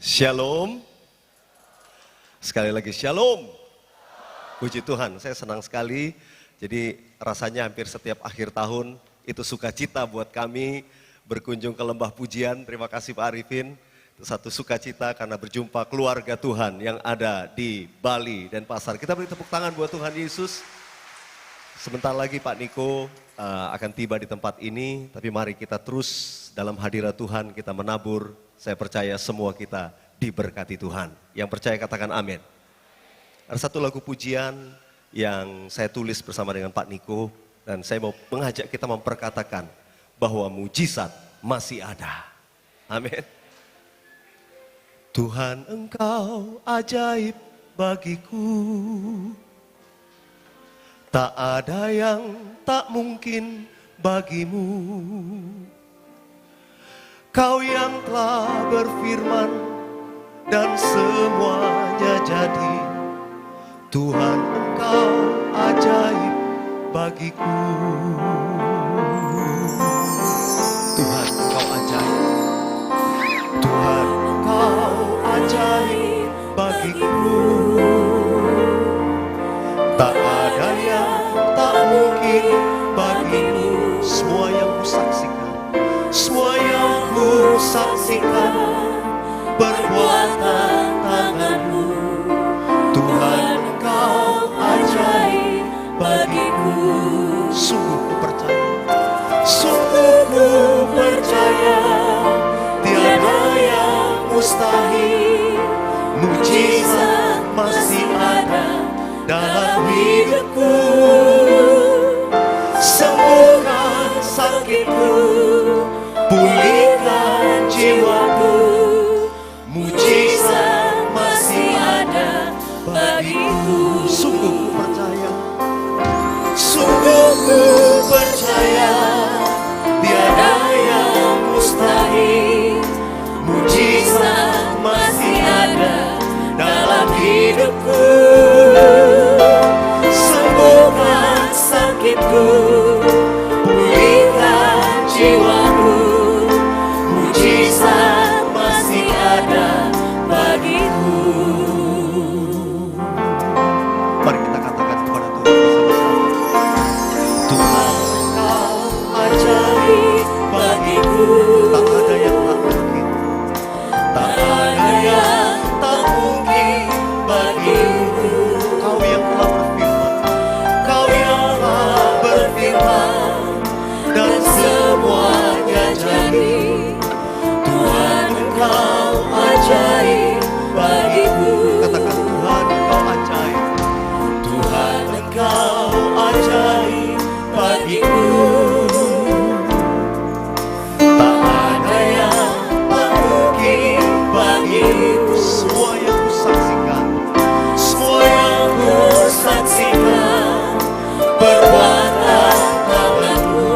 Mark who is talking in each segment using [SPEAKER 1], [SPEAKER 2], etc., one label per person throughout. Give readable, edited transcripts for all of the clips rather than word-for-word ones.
[SPEAKER 1] Shalom. Sekali lagi shalom. Puji Tuhan, saya senang sekali. Jadi rasanya hampir setiap akhir tahun itu sukacita buat kami berkunjung ke Lembah Pujian. Terima kasih Pak Arifin. Itu satu sukacita karena berjumpa keluarga Tuhan yang ada di Bali dan Pasar. Kita beri tepuk tangan buat Tuhan Yesus. Sebentar lagi Pak Niko akan tiba di tempat ini. Tapi mari kita terus dalam hadirat Tuhan kita menabur. Saya percaya semua kita diberkati Tuhan. Yang percaya katakan amin. Ada satu lagu pujian yang saya tulis bersama dengan Pak Niko. Dan saya mau mengajak kita memperkatakan bahwa mujizat masih ada. Amin. Tuhan Engkau ajaib bagiku. Tak ada yang tak mungkin bagimu. Kau yang telah berfirman dan semuanya jadi. Tuhan Engkau ajaib bagiku. Tuhan Engkau ajaib. Tuhan Engkau ajaib bagiku. Tak ada yang tak mungkin bagimu. Semua yang kusaksikan, semua yang kusaksikan perbuatan tanganmu. Tuhan Engkau ajaib bagiku. Sungguh ku percaya, sungguh ku percaya, tiada yang mustahil. Mujizat masih ada dalam hidupku. Sembuhkan sakitku, pulihkan jiwaku. Mujizat masih ada bagiku. Sungguh ku percaya, sungguh ku percaya, tiada yang mustahil. Mujizat masih ada dalam hidupku. Sembuhkan sakitku, pulihkan jiwaku. Mujizat masih ada bagiku. Mari kita katakan kepada Tuhan bersama-sama. Tuhan Engkau ajaib bagiku. Tak ada yang tak mungkin. Tak ada yang tak mungkin bagimu. Kau yang telah berfirman, Kau yang telah berfirman dan semuanya jadi. Tuhan Engkau ajaib bagiku. Katakan Tuhan Engkau ajaib. Tuhan Engkau ajaib bagiku. Tak ada yang tak mungkin bagimu. Semua yang kusaksikan, semua yang kusaksikan perbuatan tanganmu.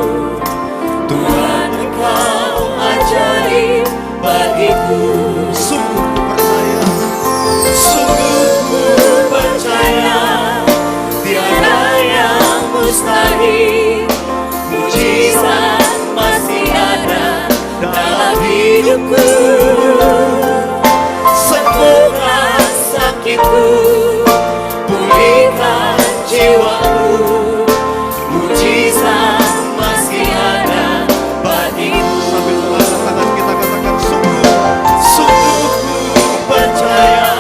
[SPEAKER 1] Tuhan Engkau ajaib bagiku. Sungguh ku percaya, sungguh ku percaya, tiada yang mustahil. Mujizat masih ada dalam hidupku. Sembuhkan sakitku, pulihkan jiwaku. Mujizat masih ada bagiku. Sambil mengangkat tangan kita katakan sungguh, sungguh ku percaya,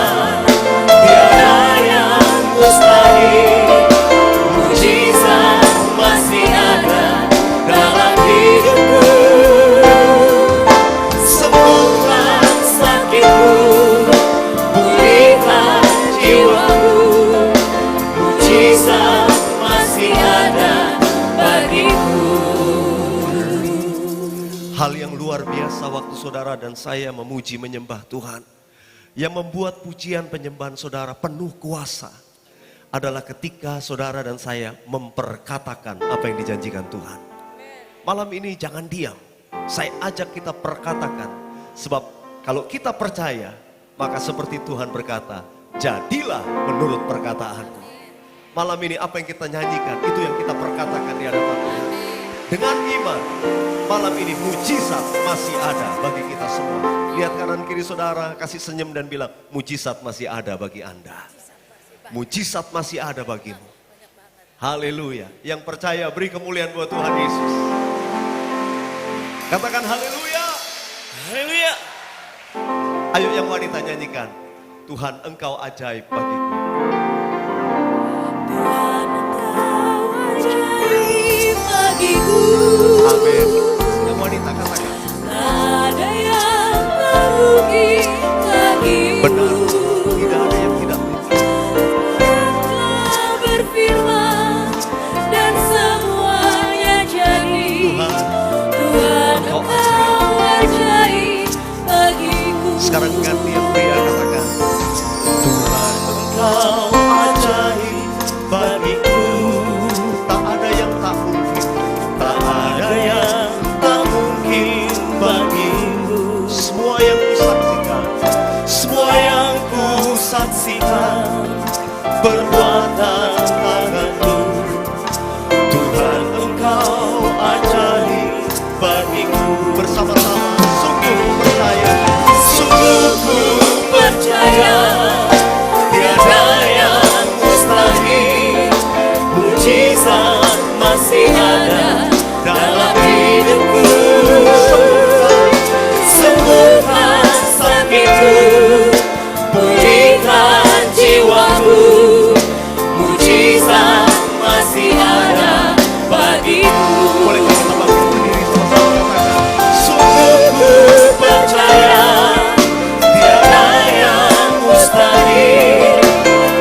[SPEAKER 1] tiada yang mustahil. Mujizat masih ada dalam hidupku. Sembuhkan sakitku, pulihkan jiwaku. Mujizat masih ada bagiku. Hal yang luar biasa waktu saudara dan saya memuji menyembah Tuhan, yang membuat pujian penyembahan saudara penuh kuasa, adalah ketika saudara dan saya memperkatakan apa yang dijanjikan Tuhan. Malam ini jangan diam, saya ajak kita perkatakan. Sebab kalau kita percaya, maka seperti Tuhan berkata, jadilah menurut perkataanku. Malam ini apa yang kita nyanyikan, itu yang kita perkatakan di hadapan Tuhan. Dengan iman, malam ini mujizat masih ada bagi kita semua. Lihat kanan kiri saudara, kasih senyum dan bilang, mujizat masih ada bagi Anda. Mujizat masih ada bagimu. Haleluya. Yang percaya beri kemuliaan buat Tuhan Yesus. Katakan haleluya.
[SPEAKER 2] Haleluya.
[SPEAKER 1] Ayo yang wanita nyanyikan. Tuhan engkau ajaib bagiku.
[SPEAKER 3] Tuhan engkau ajaib bagiku.
[SPEAKER 1] Amin. Yang wanita katakan.
[SPEAKER 3] Ada yang tak mungkin bagiku.
[SPEAKER 1] Benar. Tidak ada yang tidak mungkin.
[SPEAKER 3] Engkau berfirman dan semuanya jadi. Tuhan engkau ajaib bagiku.
[SPEAKER 1] Sekarang ganti yang pria katakan. Tuhan engkau ajaib bagiku. Tak ada yang tak mungkin. Tak ada yang tak mungkin bagimu. Semua yang kusaksikan. Semua yang kusaksikan. Perbuatan tanganmu. Tuhan engkau ajaib bagiku. Bersama-sama sungguh percaya. Sungguh ku percaya. Tiada yang mustahil. Mujizat masih ada dalam hidupku. Sembuhkan sakitku. Pulihkan jiwaku. Mujizat masih ada bagiku. Boleh kita bangkit berdiri sama-sama katakan. Sungguh ku percaya. Tiada yang mustahil.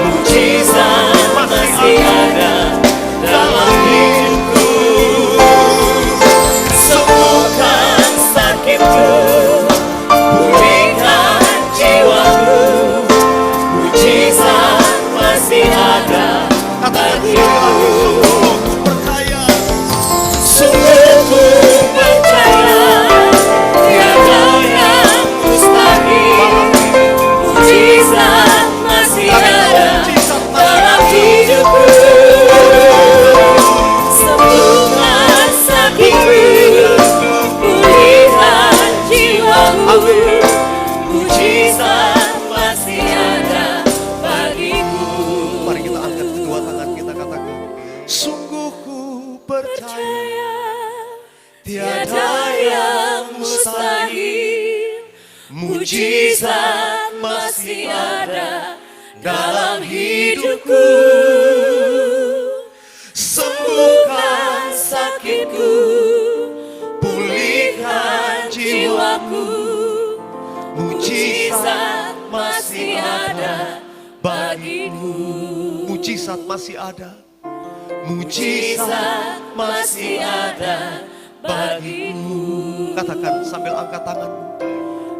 [SPEAKER 1] Mujizat masih ada dalam hidupku. Sembuhkan sakitku. Pulihkan jiwaku. Mujizat masih ada bagiku. Sungguh ku percaya. Tiada yang mustahil. Mujizat masih ada dalam hidupku. Sembuhkan sakitku. Pulihkan jiwaku. Mujizat masih ada bagiku. Mari kita angkat kedua tangan kita katakan. Sungguh ku percaya. Tiada yang mustahil. Mujizat masih ada dalam hidupku. Sembuhkan sakitku. Pulihkan jiwaku. Mujizat masih ada bagimu. Mujizat masih ada. Mujizat masih ada bagimu. Katakan sambil angkat tanganmu.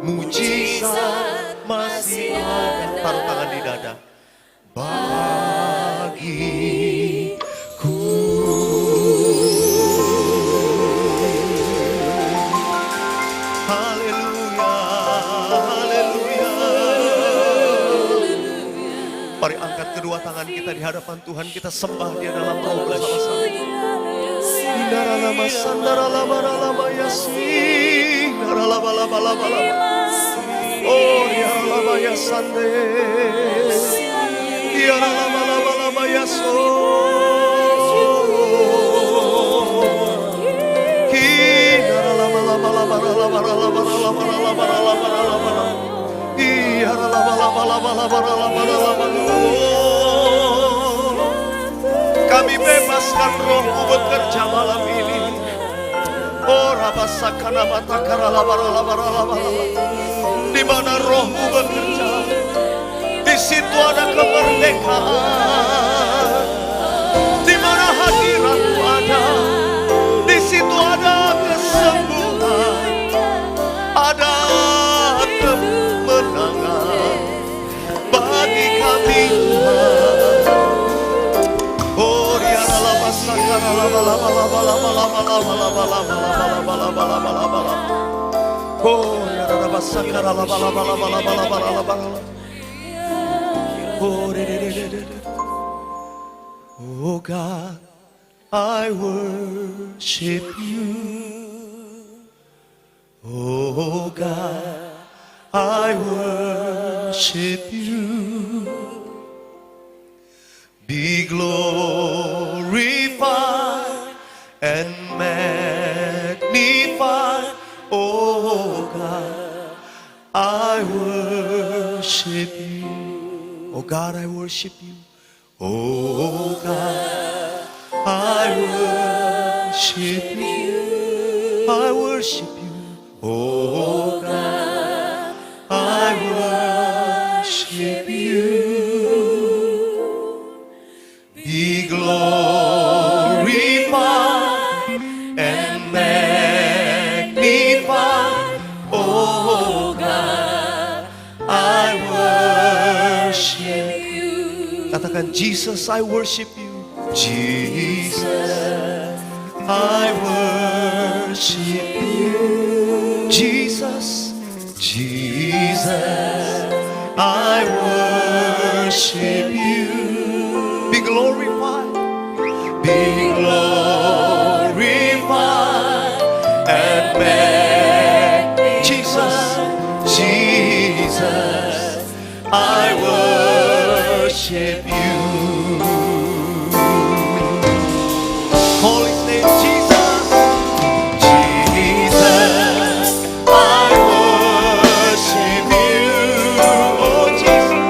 [SPEAKER 1] Mujizat masih ada. Taruh tangan di dada. Bagiku. Haleluya. Haleluya. Mari angkat kedua tangan kita di hadapan Tuhan. Kita sembah Dia dalam roh bersama-sama. Indaralama sandaralama ralama yasi. Indaralama. Oh, yaralama yasande. Yaralama yaso. Kami bebaskan rohmu bekerja malam ini. Oh rabasakana batakara labara. Di mana rohmu bekerja, di situ ada kemerdekaan. Di mana hadiratmu ada, di situ ada kesembuhan, ada kemenangan bagi kami Tuhan. Oh ya lama sakara lama. Oh ya lama sakara lama. Oh God, I worship you. Oh God, I worship you. Be glorified and magnified. Oh God, I worship you. Oh God, I worship you. Oh God, I worship you. I worship you. Oh God, I worship you. Be glorified and magnified. Oh God, I worship you. Katakan, Jesus, I worship you. Jesus, I worship you. Jesus, Jesus, I worship you. Be glorified, be glorified and magnified. Jesus, Jesus, I worship you. Call his name, Jesus, Jesus, I worship you. Oh Jesus,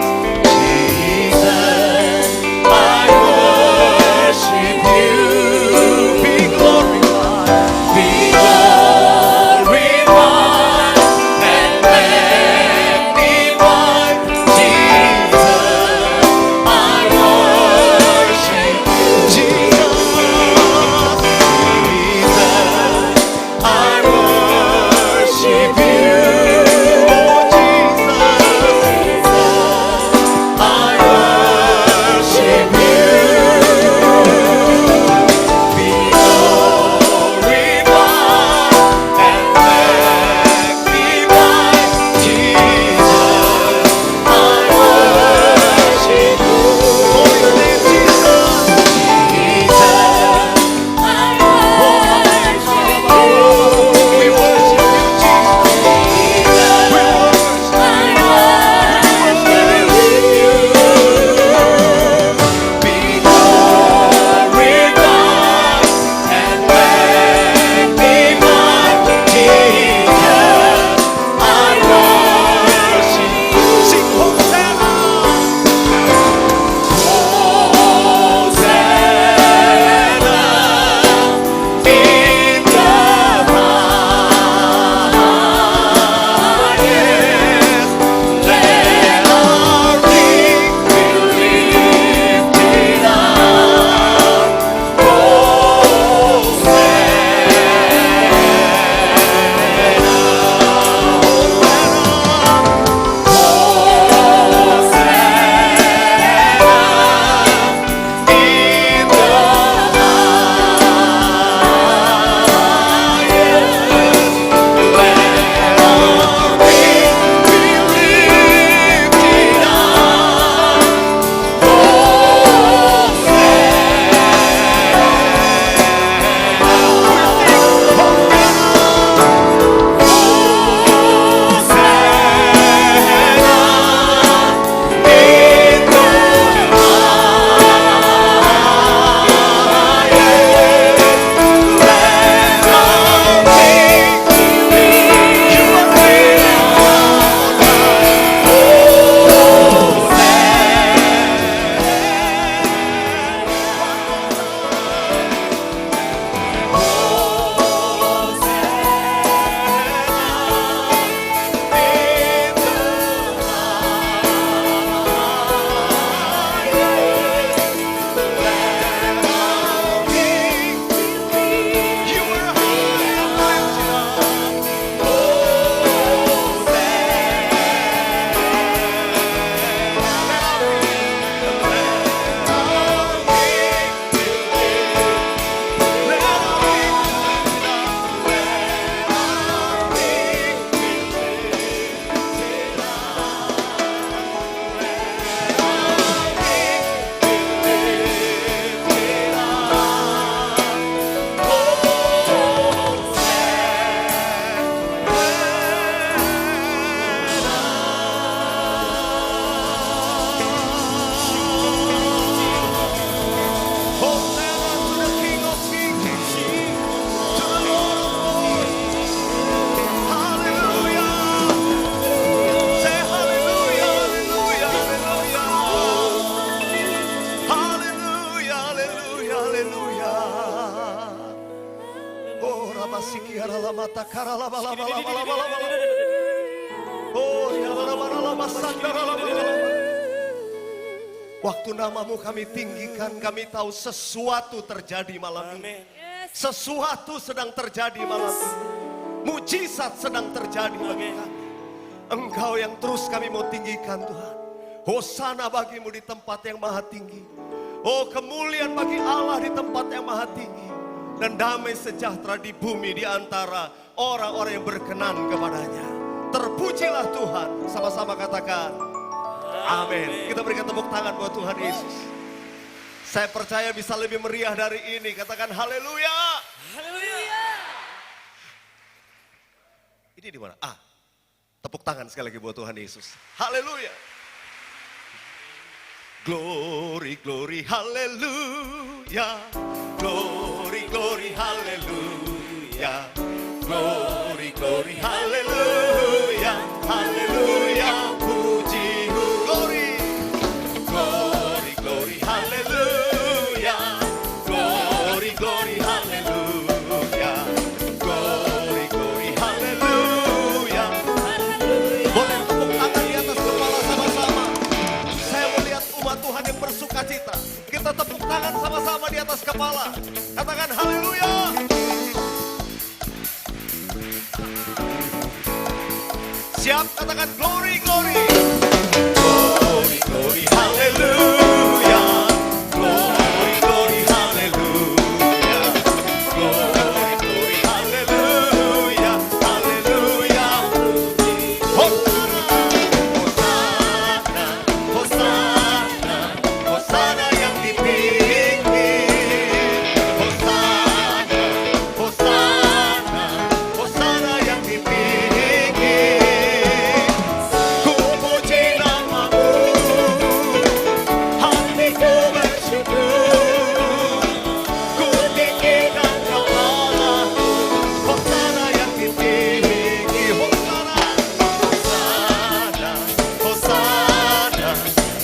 [SPEAKER 1] Jesus, I worship you. Be glorified, be glorified and magnified. Jesus, I worship you. Oh, waktu namamu kami tinggikan, kami tahu sesuatu terjadi malam ini. Sesuatu sedang terjadi malam ini. Mujizat sedang terjadi bagi kami. Engkau yang terus kami mau tinggikan Tuhan. Hosana bagimu di tempat yang maha tinggi. Oh, kemuliaan bagi Allah di tempat yang maha tinggi. Dan damai sejahtera di bumi di antara orang-orang yang berkenan kepadanya. Terpujilah Tuhan. Sama-sama katakan amin. Kita berikan tepuk tangan buat Tuhan Yesus. Saya percaya bisa lebih meriah dari ini. Katakan haleluya.
[SPEAKER 3] Haleluya.
[SPEAKER 1] Ini di mana? Tepuk tangan sekali lagi buat Tuhan Yesus. Haleluya. Glory, glory, haleluya. Glory, glory, haleluya. Glory, glory, haleluya. Haleluya, puji, glory. Glory, glory, haleluya. Glory, glory, haleluya. Glory, glory, haleluya. Boleh tepuk tangan di atas kepala sama-sama. Saya melihat umat Tuhan yang bersuka cita. Kita tepuk tangan sama-sama di atas kepala. Katakan haleluya. Siap, katakan glory, glory. Glory, glory, haleluya. Glory, glory, haleluya. Glory, glory, haleluya. Haleluya. Hosana, Hosana, Hosana, Hosana yang ditinggi. Hosana, Hosana, Hosana yang ditinggi. Ku puji namamu, hatiku bersyukur. Ku tinggikan Kau Allah, Hosana yang ditinggi. Hosana, Hosana, Hosana,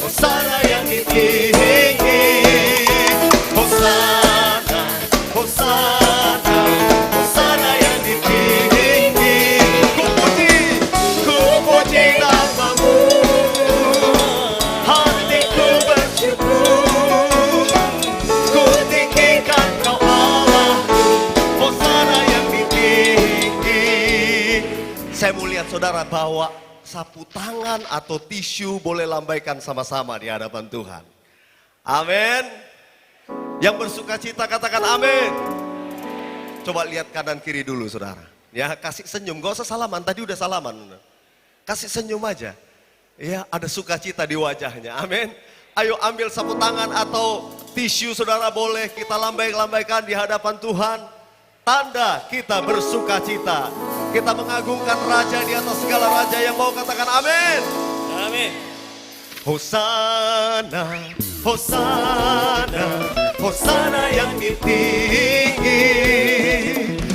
[SPEAKER 1] Hosana yang ditinggi. Hosana, Hosana, Hosana yang ditinggi. Ku puji namamu, hatiku bersyukur. Ku tinggikan Kau Allah, Hosana yang ditinggi. Saya mau lihat saudara bawa sapu tangan atau tisu, boleh lambaikan sama-sama di hadapan Tuhan. Amin. Yang bersuka cita katakan amin. Coba lihat kanan kiri dulu saudara. Ya, kasih senyum, gak usah salaman, tadi udah salaman. Kasih senyum aja. Ya, ada sukacita di wajahnya. Amin. Ayo ambil sapu tangan atau tisu saudara, boleh kita lambaikan di hadapan Tuhan. Tanda kita bersuka cita. Kita mengagungkan Raja di atas segala raja. Yang mau katakan amin.
[SPEAKER 2] Amin.
[SPEAKER 1] Hosana, Hosana, Hosana yang ditinggi.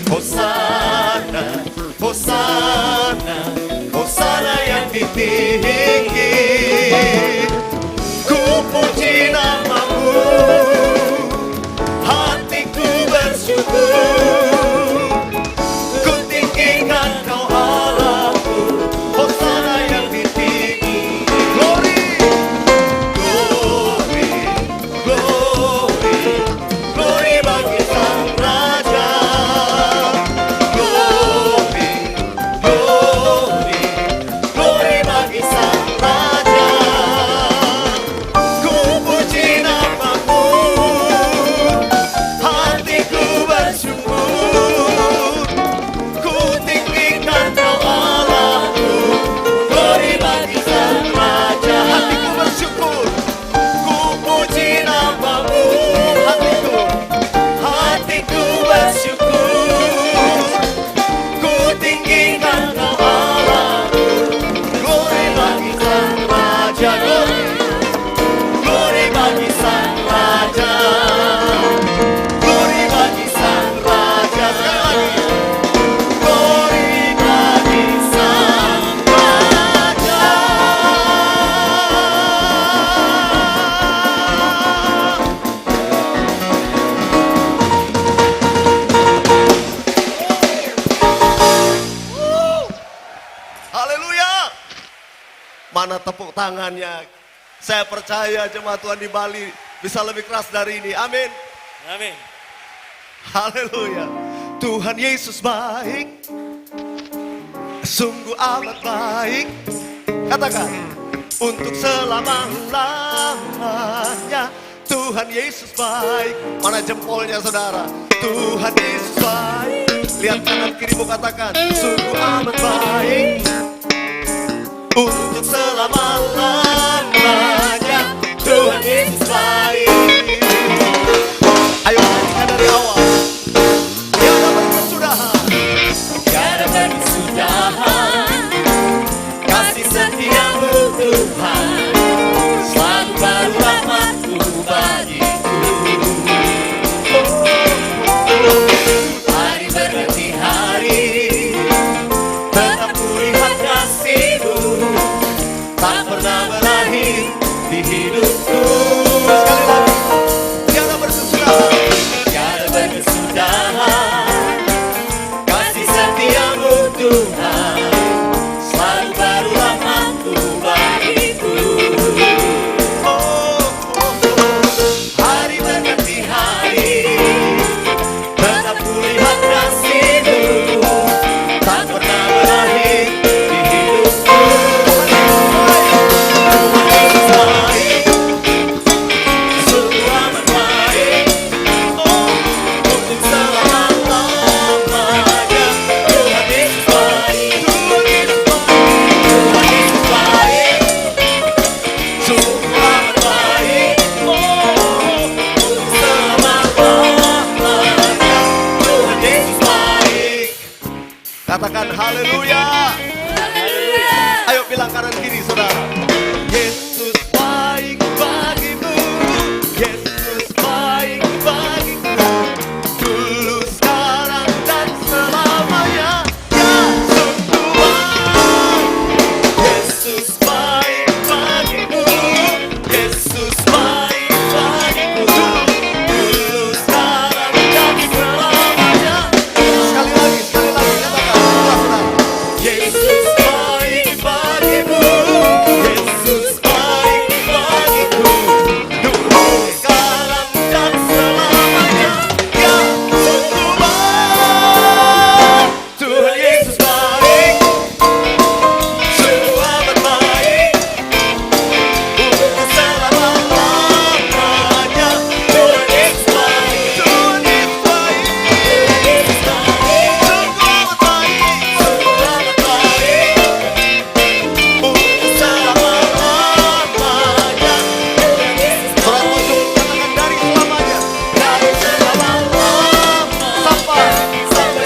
[SPEAKER 1] Hosana, Hosana, Hosana yang ditinggi. Ku puji namamu, hatiku bersyukur. Ku tinggikan Kau Allahku, Hosana yang ditinggi. Glory, glory, glory, glory bagi Sang Raja. Glory, glory, glory bagi Sang Mana tepuk tangannya? Saya percaya jemaat Tuhan di Bali bisa lebih keras dari ini. Amin.
[SPEAKER 2] Amin.
[SPEAKER 1] Haleluya. Tuhan Yesus baik, sungguh amat baik. Katakan, untuk selama-lamanya Tuhan Yesus baik. Mana jempolnya saudara? Tuhan Yesus baik. Lihat kanan kirimu, katakan, sungguh amat baik. Untuk selama-lamanya Tuhan Yesus baik. Ayo nyanyikan dari awal. Tiada berkesudahan,
[SPEAKER 3] Tiada berkesudahan kasih setiamu Tuhan, selalu baru rahmat-Mu bagiku. Hari berganti hari, tetap kulihat kasih-Mu, tak pernah berakhir di hidupku.
[SPEAKER 1] sekali lagi. Tiada berkesudahan,
[SPEAKER 3] Tiada berkesudahan kasih setiamu Tuhan, selalu baru rahmat-Mu bagiku. Hari berganti hari, tetap kulihat kasih-Mu, tak pernah berakhir di hidupku. Tuhan Yesus baik, sungguh amat baik. Untuk selama-lamanya Tuhan Yesus baik. Tuhan Yesus baik, sungguh amat baik. Untuk selama-lamanya Tuhan Yesus baik.
[SPEAKER 1] katakan haleluya. Ayo bilang kanan kiri saudara. Yesus baik bagimu, Yesus baik bagiku, dulu sekarang dan selamanya. Ya sungguh baik. Yesus baik bagimu, Yesus baik bagiku, dulu sekarang dan selamanya. Sekali lagi katakan saudara.
[SPEAKER 3] Yesus baik bagimu, Yesus baik bagiku,
[SPEAKER 1] Dulu sekarang dan selamanya. Ya sungguh baik. Tuhan Yesus baik, sungguh amat baik. Untuk selama-lamanya Tuhan Yesus baik. Tuhan Yesus baik,
[SPEAKER 3] Tuhan Yesus baik,
[SPEAKER 1] sungguh amat baik.
[SPEAKER 3] sungguh amat baik.
[SPEAKER 1] Untuk selama-lamanya.
[SPEAKER 3] Tuhan Yesus
[SPEAKER 1] Surat tujuh katakan dari selamanya.
[SPEAKER 3] dari selama-lamanya
[SPEAKER 1] Sampai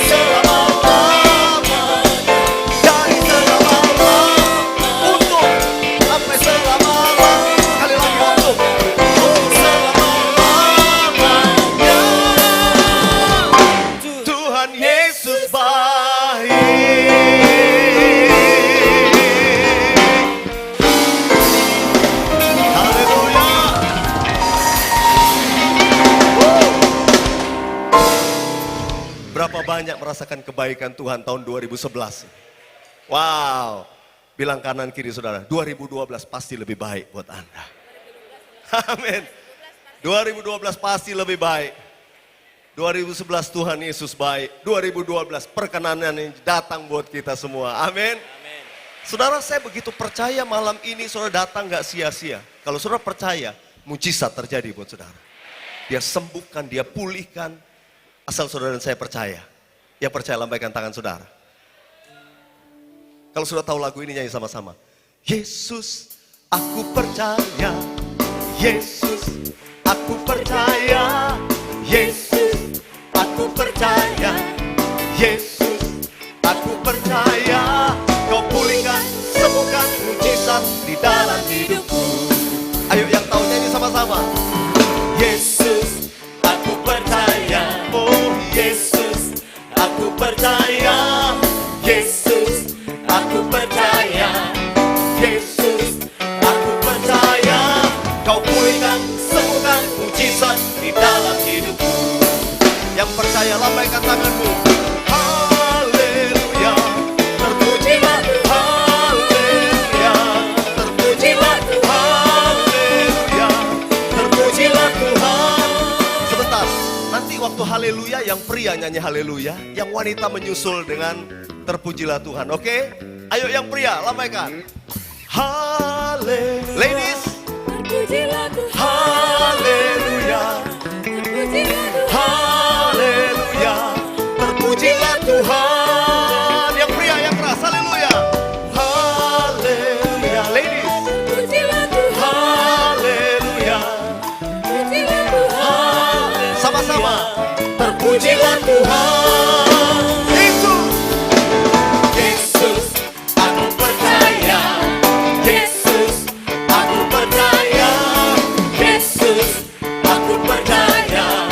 [SPEAKER 1] selama-lamanya. Dari selama-lamanya. Untuk sampai selama-lamanya. Sekali lagi untuk selama-lamanya. Tuhan Yesus baik. Haleluya. Berapa banyak merasakan kebaikan Tuhan tahun 2011? Wow. Bilang kanan kiri saudara, 2012 pasti lebih baik buat Anda. Amin. 2012 pasti lebih baik. 2011 Tuhan Yesus baik. 2012 perkenanan yang datang buat kita semua. Amin. Saudara, saya begitu percaya malam ini saudara datang gak sia-sia. Kalau saudara percaya, mujizat terjadi buat saudara. Dia sembuhkan, dia pulihkan. Asal saudara dan saya percaya. Yang percaya lambaikan tangan saudara. Kalau sudah tahu lagu ini nyanyi sama-sama. Yesus, aku percaya. Yesus, aku percaya. Yesus, aku percaya. Yesus, aku percaya. Kau pulihkan, sembuhkan, mujizat di dalam hidupku. Ayo yang tahu nyanyi sama-sama. Yesus, aku percaya. Oh Yesus, aku percaya. Yesus, aku percaya. Yesus, aku percaya. Kau pulihkan, sembuhkan, mujizat di dalam hidupku. Yang percaya lambaikan tanganmu. Haleluya. Terpujilah. Haleluya. haleluya, yang pria nyanyi haleluya, yang wanita menyusul dengan terpujilah Tuhan. Oke? Ayo yang pria, lambaikan. Haleluya. Ladies.
[SPEAKER 3] Terpujilah Tuhan.
[SPEAKER 1] Haleluya.
[SPEAKER 3] Terpujilah Tuhan.
[SPEAKER 1] Haleluya. Terpujilah Tuhan. Yang pria, yang keras. Haleluya. Haleluya. Ladies.
[SPEAKER 3] Terpujilah Tuhan.
[SPEAKER 1] Haleluya.
[SPEAKER 3] Terpujilah Tuhan.
[SPEAKER 1] Sama-sama. Terpujilah Tuhan. Yesus.
[SPEAKER 3] Yesus, aku percaya. Yesus, aku percaya. Yesus, aku percaya.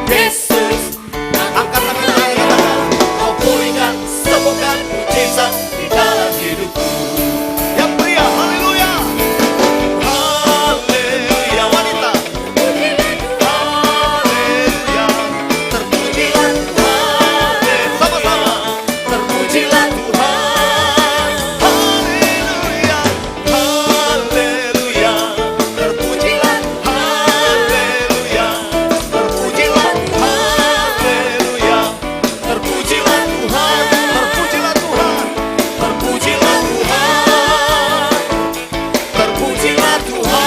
[SPEAKER 3] Yesus,
[SPEAKER 1] Angkat tangan saya, katakan.
[SPEAKER 3] kau pulihkan, sembuhkan mujizat di dalam hidupku.
[SPEAKER 1] Yang pria, haleluya. Haleluya. Wanita. Haleluya. Terpujilah Tuhan. Sama-sama.
[SPEAKER 3] Terpujilah Tuhan.
[SPEAKER 1] Haleluya. Haleluya. Terpujilah. Haleluya. Terpujilah. Haleluya. Terpujilah Tuhan. Terpujilah Tuhan.
[SPEAKER 3] Terpujilah Tuhan.
[SPEAKER 1] Terpujilah Tuhan.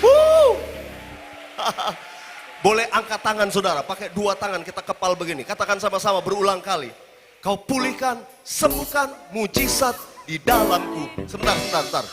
[SPEAKER 1] Wuh. Boleh angkat tangan saudara, pakai dua tangan kita kepal begini. Katakan sama-sama berulang kali. Kau pulihkan, sembuhkan mujizat di dalamku. Sebentar.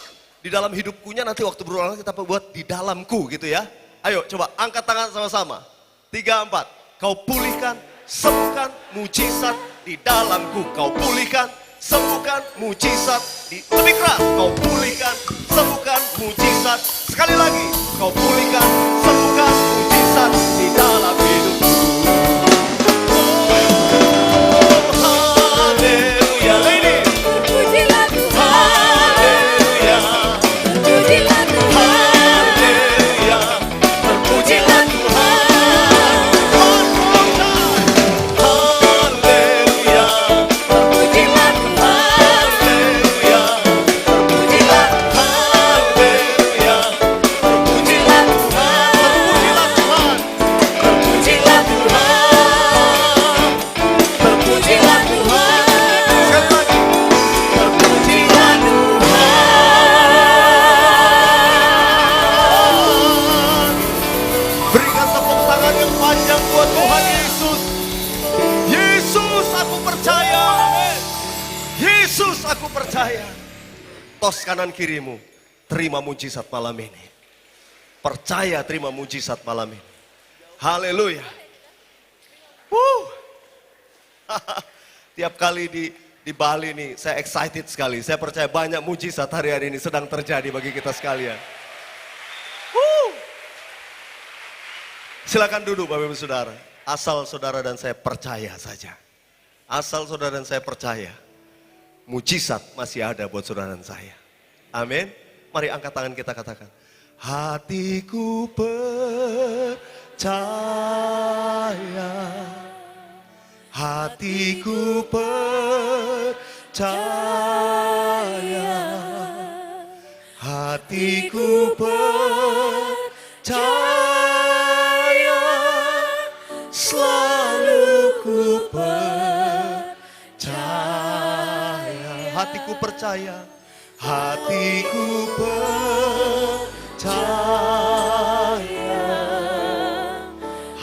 [SPEAKER 1] Di dalam hidupkunya nanti waktu berulang kita buat di dalamku gitu ya. Ayo coba angkat tangan sama-sama. 3, 4. Kau pulihkan, sembuhkan mujizat di dalamku. Kau pulihkan, sembuhkan mujizat di... Lebih keras. Kau pulihkan, sembuhkan mujizat. Sekali lagi. Kau pulihkan, sembuhkan mujizat di dalam hidupku. Haleluya. Ladies.
[SPEAKER 3] Terpujilah Tuhan.
[SPEAKER 1] Haleluya.
[SPEAKER 3] Terpujilah Tuhan.
[SPEAKER 1] Haleluya. Terpujilah Tuhan. One more time. Haleluya.
[SPEAKER 3] Terpujilah Tuhan.
[SPEAKER 1] Haleluya.
[SPEAKER 3] Terpujilah
[SPEAKER 1] Haleluya. Terpujilah Tuhan. Terpujilah Tuhan.
[SPEAKER 3] Terpujilah Tuhan. Terpujilah Tuhan.
[SPEAKER 1] Sekali lagi.
[SPEAKER 3] Terpujilah Tuhan.
[SPEAKER 1] Berikan tepuk tangan yang panjang buat Tuhan Yesus. Yesus, aku percaya. Yesus, aku percaya. Tos kanan kirimu, terima mujizat malam ini. Percaya terima mujizat malam ini. Haleluya. Tiap kali di Bali nih, saya excited sekali. Saya percaya banyak mujizat hari-hari ini sedang terjadi bagi kita sekalian. Silakan duduk Bapak Ibu Saudara. Asal saudara dan saya percaya saja. Asal saudara dan saya percaya. Mujizat masih ada buat saudara dan saya. Amin. Mari angkat tangan kita katakan. Hatiku percaya. Hatiku percaya. Hatiku percaya. Selalu ku percaya. Hatiku percaya. Hatiku percaya.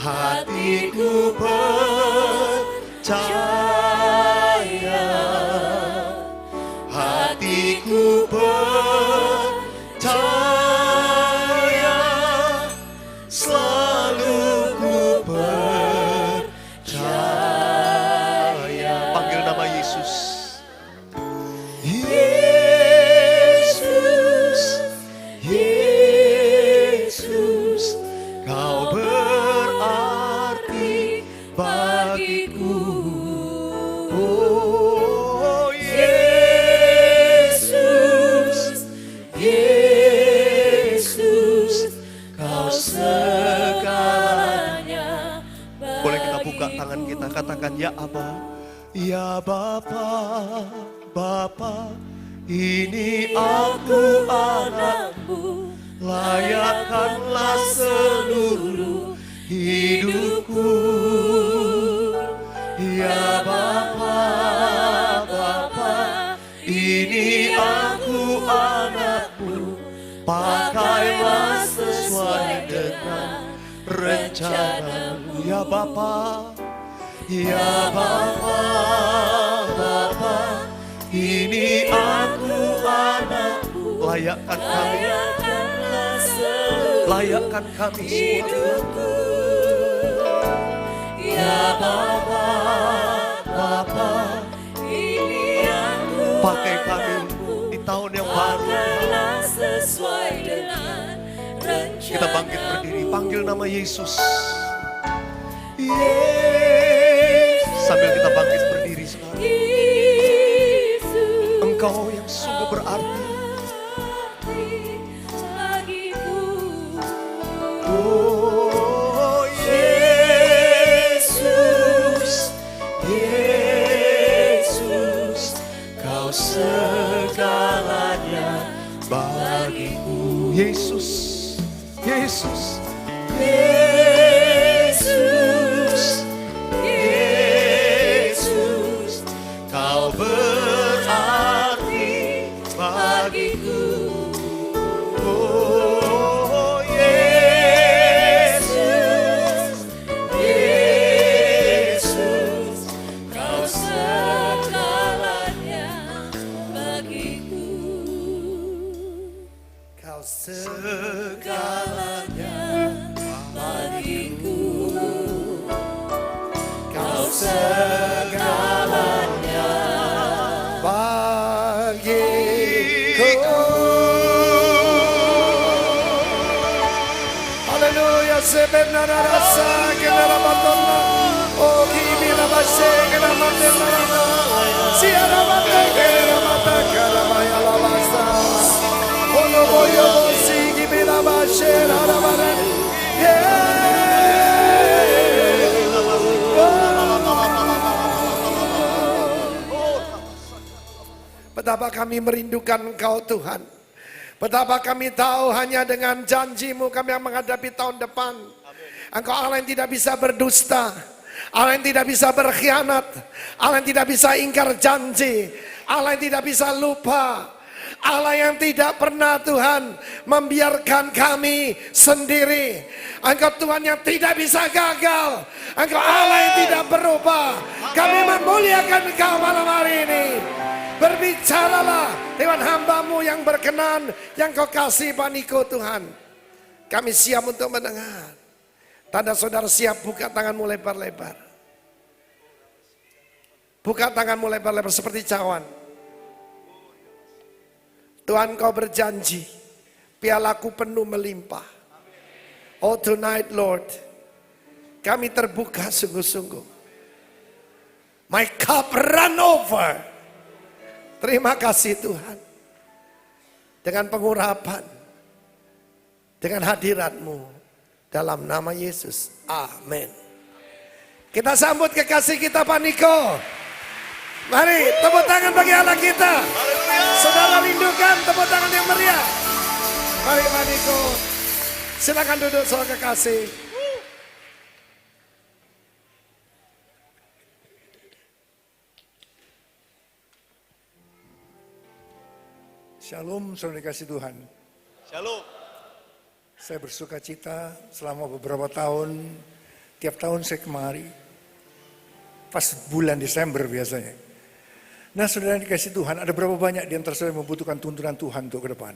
[SPEAKER 1] Hatiku percaya. Hatiku percaya. Selalu ku percaya. Panggil nama Yesus. Yesus, Yesus, Kau berarti bagiku. Oh Yesus, Yesus, Kau segalanya. Boleh kita buka tangan kita, katakan ya Aba, ya Bapa, Bapa, ini aku anakmu, layakkanlah seluruh hidupku. Ya Bapa, Bapa, ini aku anakmu, pakailah sesuai dengan rencanamu. Ya Bapa, ya Bapa, Bapa, ini aku anakmu, layakkan kami, layakkan kami semua. Ya Bapa, Bapa, ini aku pakai kami di tahun yang baru. Sesuai dengan rencana. Kita bangkit berdiri, panggil nama Yesus. Yesus. Sambil kita bangkit berdiri sekarang. Engkau yang sungguh berarti bagiku. Oh Yesus, Yesus, Kau segalanya bagiku. Yesus, Yesus, Yesus, Yesus, Kau berarti bagiku. Oh Yesus, Yesus, Kau segalanya bagiku. Kau segalanya bagiku. Kau segalanya bagiku. Haleluya, sebenarnya rasa kenara batona. Oh kimina base kenara batona. Siara batona kenara batona karamaya labasa. Olo boyo bosi kimina base nara batona. Betapa kami merindukan Engkau Tuhan. Betapa kami tahu hanya dengan janji-Mu kami yang menghadapi tahun depan. Engkau Allah yang tidak bisa berdusta, Allah yang tidak bisa berkhianat, Allah yang tidak bisa ingkar janji, Allah yang tidak bisa lupa, Allah yang tidak pernah Tuhan membiarkan kami sendiri. Engkau Tuhan yang tidak bisa gagal, Engkau Allah yang tidak berubah. Kami memuliakan Engkau malam hari ini. Berbicaralah dengan hamba-Mu yang berkenan, yang Kau kasih Paniko Tuhan. Kami siap untuk mendengar. Tanda saudara siap, buka tanganmu lebar-lebar. Buka tanganmu lebar-lebar seperti cawan. Tuhan Kau berjanji, pialaku penuh melimpah. Oh tonight Lord, kami terbuka sungguh-sungguh. My cup run over. Terima kasih Tuhan. Dengan pengurapan, dengan hadirat-Mu, dalam nama Yesus. Amin. Kita sambut kekasih kita Paniko. Mari tepuk tangan bagi Allah kita. Saudara rindukan tepuk tangan yang meriah. Mari Paniko, silakan duduk saudara kekasih.
[SPEAKER 2] Shalom, saudara dikasih Tuhan.
[SPEAKER 1] Shalom.
[SPEAKER 2] Saya bersuka cita selama beberapa tahun, tiap tahun saya kemari. Pas bulan Desember biasanya. Nah saudara dikasih Tuhan, ada berapa banyak di antara saudara yang membutuhkan tuntunan Tuhan untuk ke depan?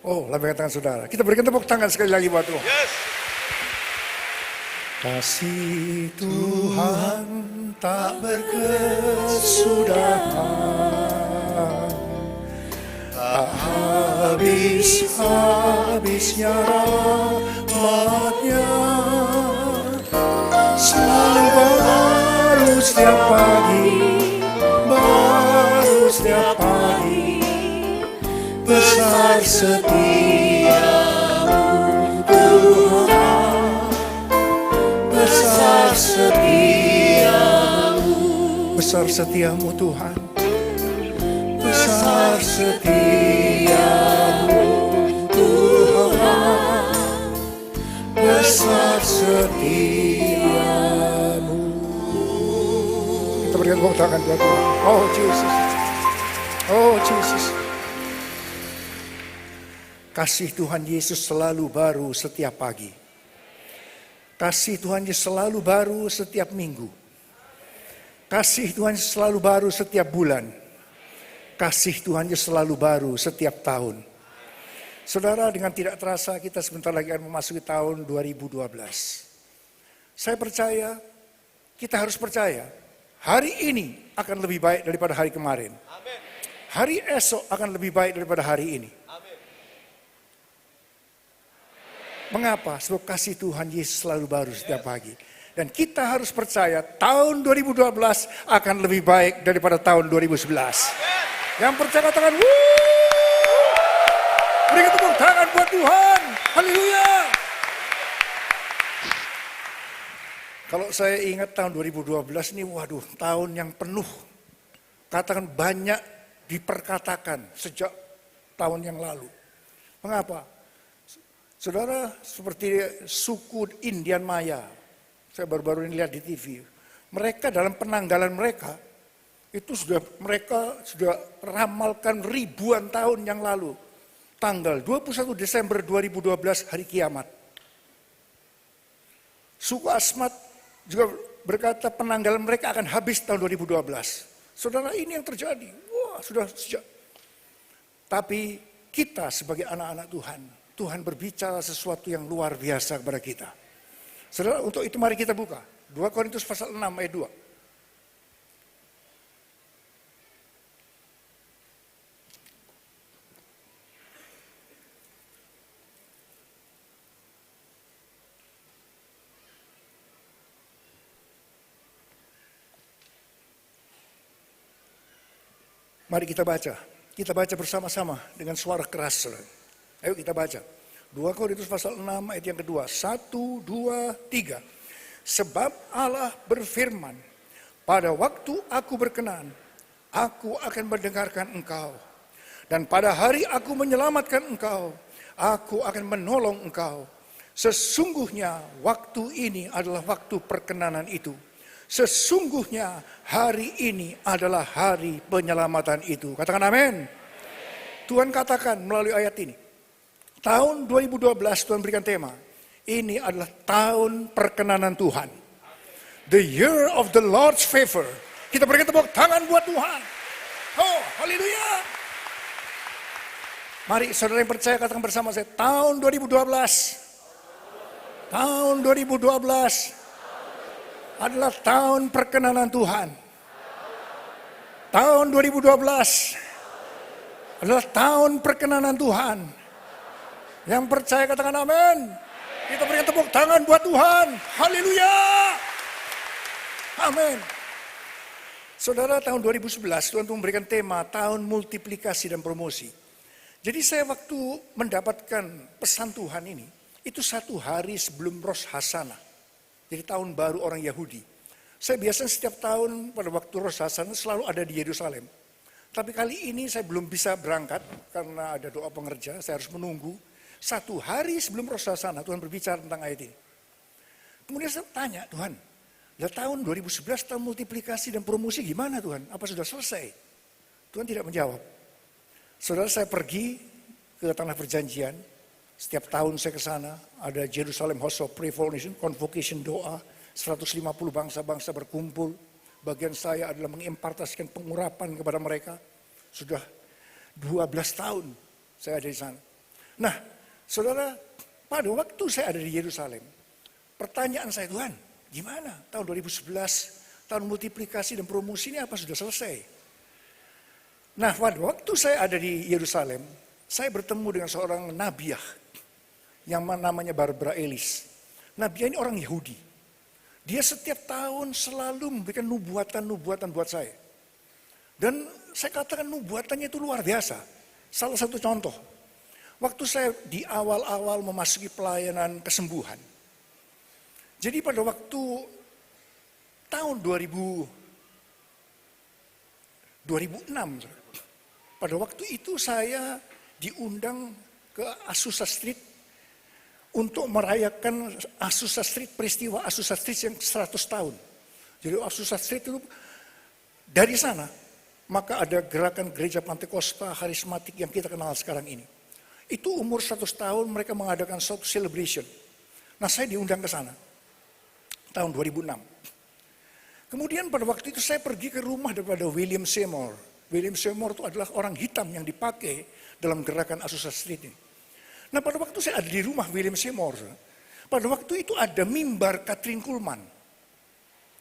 [SPEAKER 2] Oh, lambaikan tangan saudara. Kita berikan tepuk tangan sekali lagi buat Tuhan.
[SPEAKER 1] Yes.
[SPEAKER 2] Kasih Tuhan tak berkesudahan, tak habis-habisnya rahmatnya, selalu baru setiap pagi, baru setiap pagi, besar setiamu Tuhan, besar setiamu, besar setiamu Tuhan. Besar setiamu Tuhan, besar setiamu. Kita berikan tepuk tangan buat Tuhan. Oh Yesus. Oh Yesus. Kasih Tuhan Yesus selalu baru setiap pagi. Kasih Tuhan Yesus selalu baru setiap minggu. Kasih Tuhan Yesus selalu baru setiap bulan. Kasih Tuhan Yesus selalu baru setiap tahun. Saudara, dengan tidak terasa kita sebentar lagi akan memasuki tahun 2012. Saya percaya, kita harus percaya, hari ini akan lebih baik daripada hari kemarin. Hari esok akan lebih baik daripada hari ini. Mengapa? Sebab kasih Tuhan Yesus selalu baru setiap pagi. Dan kita harus percaya tahun 2012 akan lebih baik daripada tahun 2011. Yang percaya katakan, berikan tepuk tangan buat Tuhan. Haleluya. Kalau saya ingat tahun 2012 ini, waduh, tahun yang penuh. Katakan banyak diperkatakan sejak tahun yang lalu. Mengapa? Saudara, seperti suku Indian Maya, saya baru-baru ini lihat di TV. Mereka dalam penanggalan mereka, itu mereka sudah ramalkan ribuan tahun yang lalu. Tanggal 21 Desember 2012 hari kiamat. Suku Asmat juga berkata penanggalan mereka akan habis tahun 2012. Saudara, ini yang terjadi. Wah, sudah sejak. Tapi kita sebagai anak-anak Tuhan, Tuhan berbicara sesuatu yang luar biasa kepada kita. Saudara, untuk itu mari kita buka 2 Korintus pasal 6 ayat 2. Mari kita baca. Kita baca bersama-sama dengan suara keras. Saudara. Ayo kita baca. 2 Korintus pasal 6 ayat yang kedua. 1, 2, 3. Sebab Allah berfirman, pada waktu aku berkenan, aku akan mendengarkan engkau. Dan pada hari aku menyelamatkan engkau, aku akan menolong engkau. Sesungguhnya waktu ini adalah waktu perkenanan itu. Sesungguhnya hari ini adalah hari penyelamatan itu. Katakan amin. Tuhan katakan melalui ayat ini. Tahun 2012 Tuhan berikan tema. Ini adalah tahun perkenanan Tuhan. The year of the Lord's favor. Kita berikan tepuk tangan buat Tuhan. Oh, haleluya. Mari saudara yang percaya katakan bersama saya. Tahun 2012. Tahun 2012 adalah tahun perkenanan Tuhan. Tahun 2012 adalah tahun perkenanan Tuhan. Yang percaya katakan amin. Kita berikan tepuk tangan buat Tuhan. Haleluya. Amin. Saudara, tahun 2011 Tuhan memberikan tema tahun multiplikasi dan promosi. Jadi saya waktu mendapatkan pesan Tuhan ini, itu 1 hari sebelum Rosh Hashanah. Jadi tahun baru orang Yahudi. Saya biasanya setiap tahun pada waktu Rosh Hashanah selalu ada di Yerusalem. Tapi kali ini saya belum bisa berangkat karena ada doa pengerja, saya harus menunggu. 1 hari sebelum Rosh Hashanah Tuhan berbicara tentang ayat ini. Kemudian saya tanya, Tuhan, tahun 2011 tahun multiplikasi dan promosi gimana Tuhan? Apa sudah selesai? Tuhan tidak menjawab. Saudara, saya pergi ke Tanah Perjanjian. Setiap tahun saya ke sana, ada Jerusalem House of Prayer for Nation, convocation doa, 150 bangsa-bangsa berkumpul. Bagian saya adalah mengimpartasikan pengurapan kepada mereka. Sudah 12 tahun saya ada di sana. Nah, saudara, pada waktu saya ada di Yerusalem, pertanyaan saya, Tuhan, gimana tahun 2011, tahun multiplikasi dan promosi ini apa sudah selesai? Nah, pada waktu saya ada di Yerusalem, saya bertemu dengan seorang nabiah yang namanya Barbara Ellis. Nabiah ini orang Yahudi. Dia setiap tahun selalu memberikan nubuatan-nubuatan buat saya. Dan saya katakan nubuatannya itu luar biasa. Salah satu contoh. Waktu saya di awal-awal memasuki pelayanan kesembuhan. Jadi pada waktu tahun 2006, pada waktu itu saya diundang ke Azusa Street untuk merayakan Azusa Street, peristiwa Azusa Street yang 100 tahun. Jadi Azusa Street itu dari sana, maka ada gerakan gereja Pantekosta Karismatik yang kita kenal sekarang ini. Itu umur 100 tahun mereka mengadakan suatu celebration. Nah, saya diundang ke sana tahun 2006. Kemudian pada waktu itu saya pergi ke rumah daripada William Seymour. William Seymour itu adalah orang hitam yang dipakai dalam gerakan Azusa Street ini. Nah, pada waktu saya ada di rumah William Seymour, pada waktu itu ada mimbar Kathryn Kuhlman.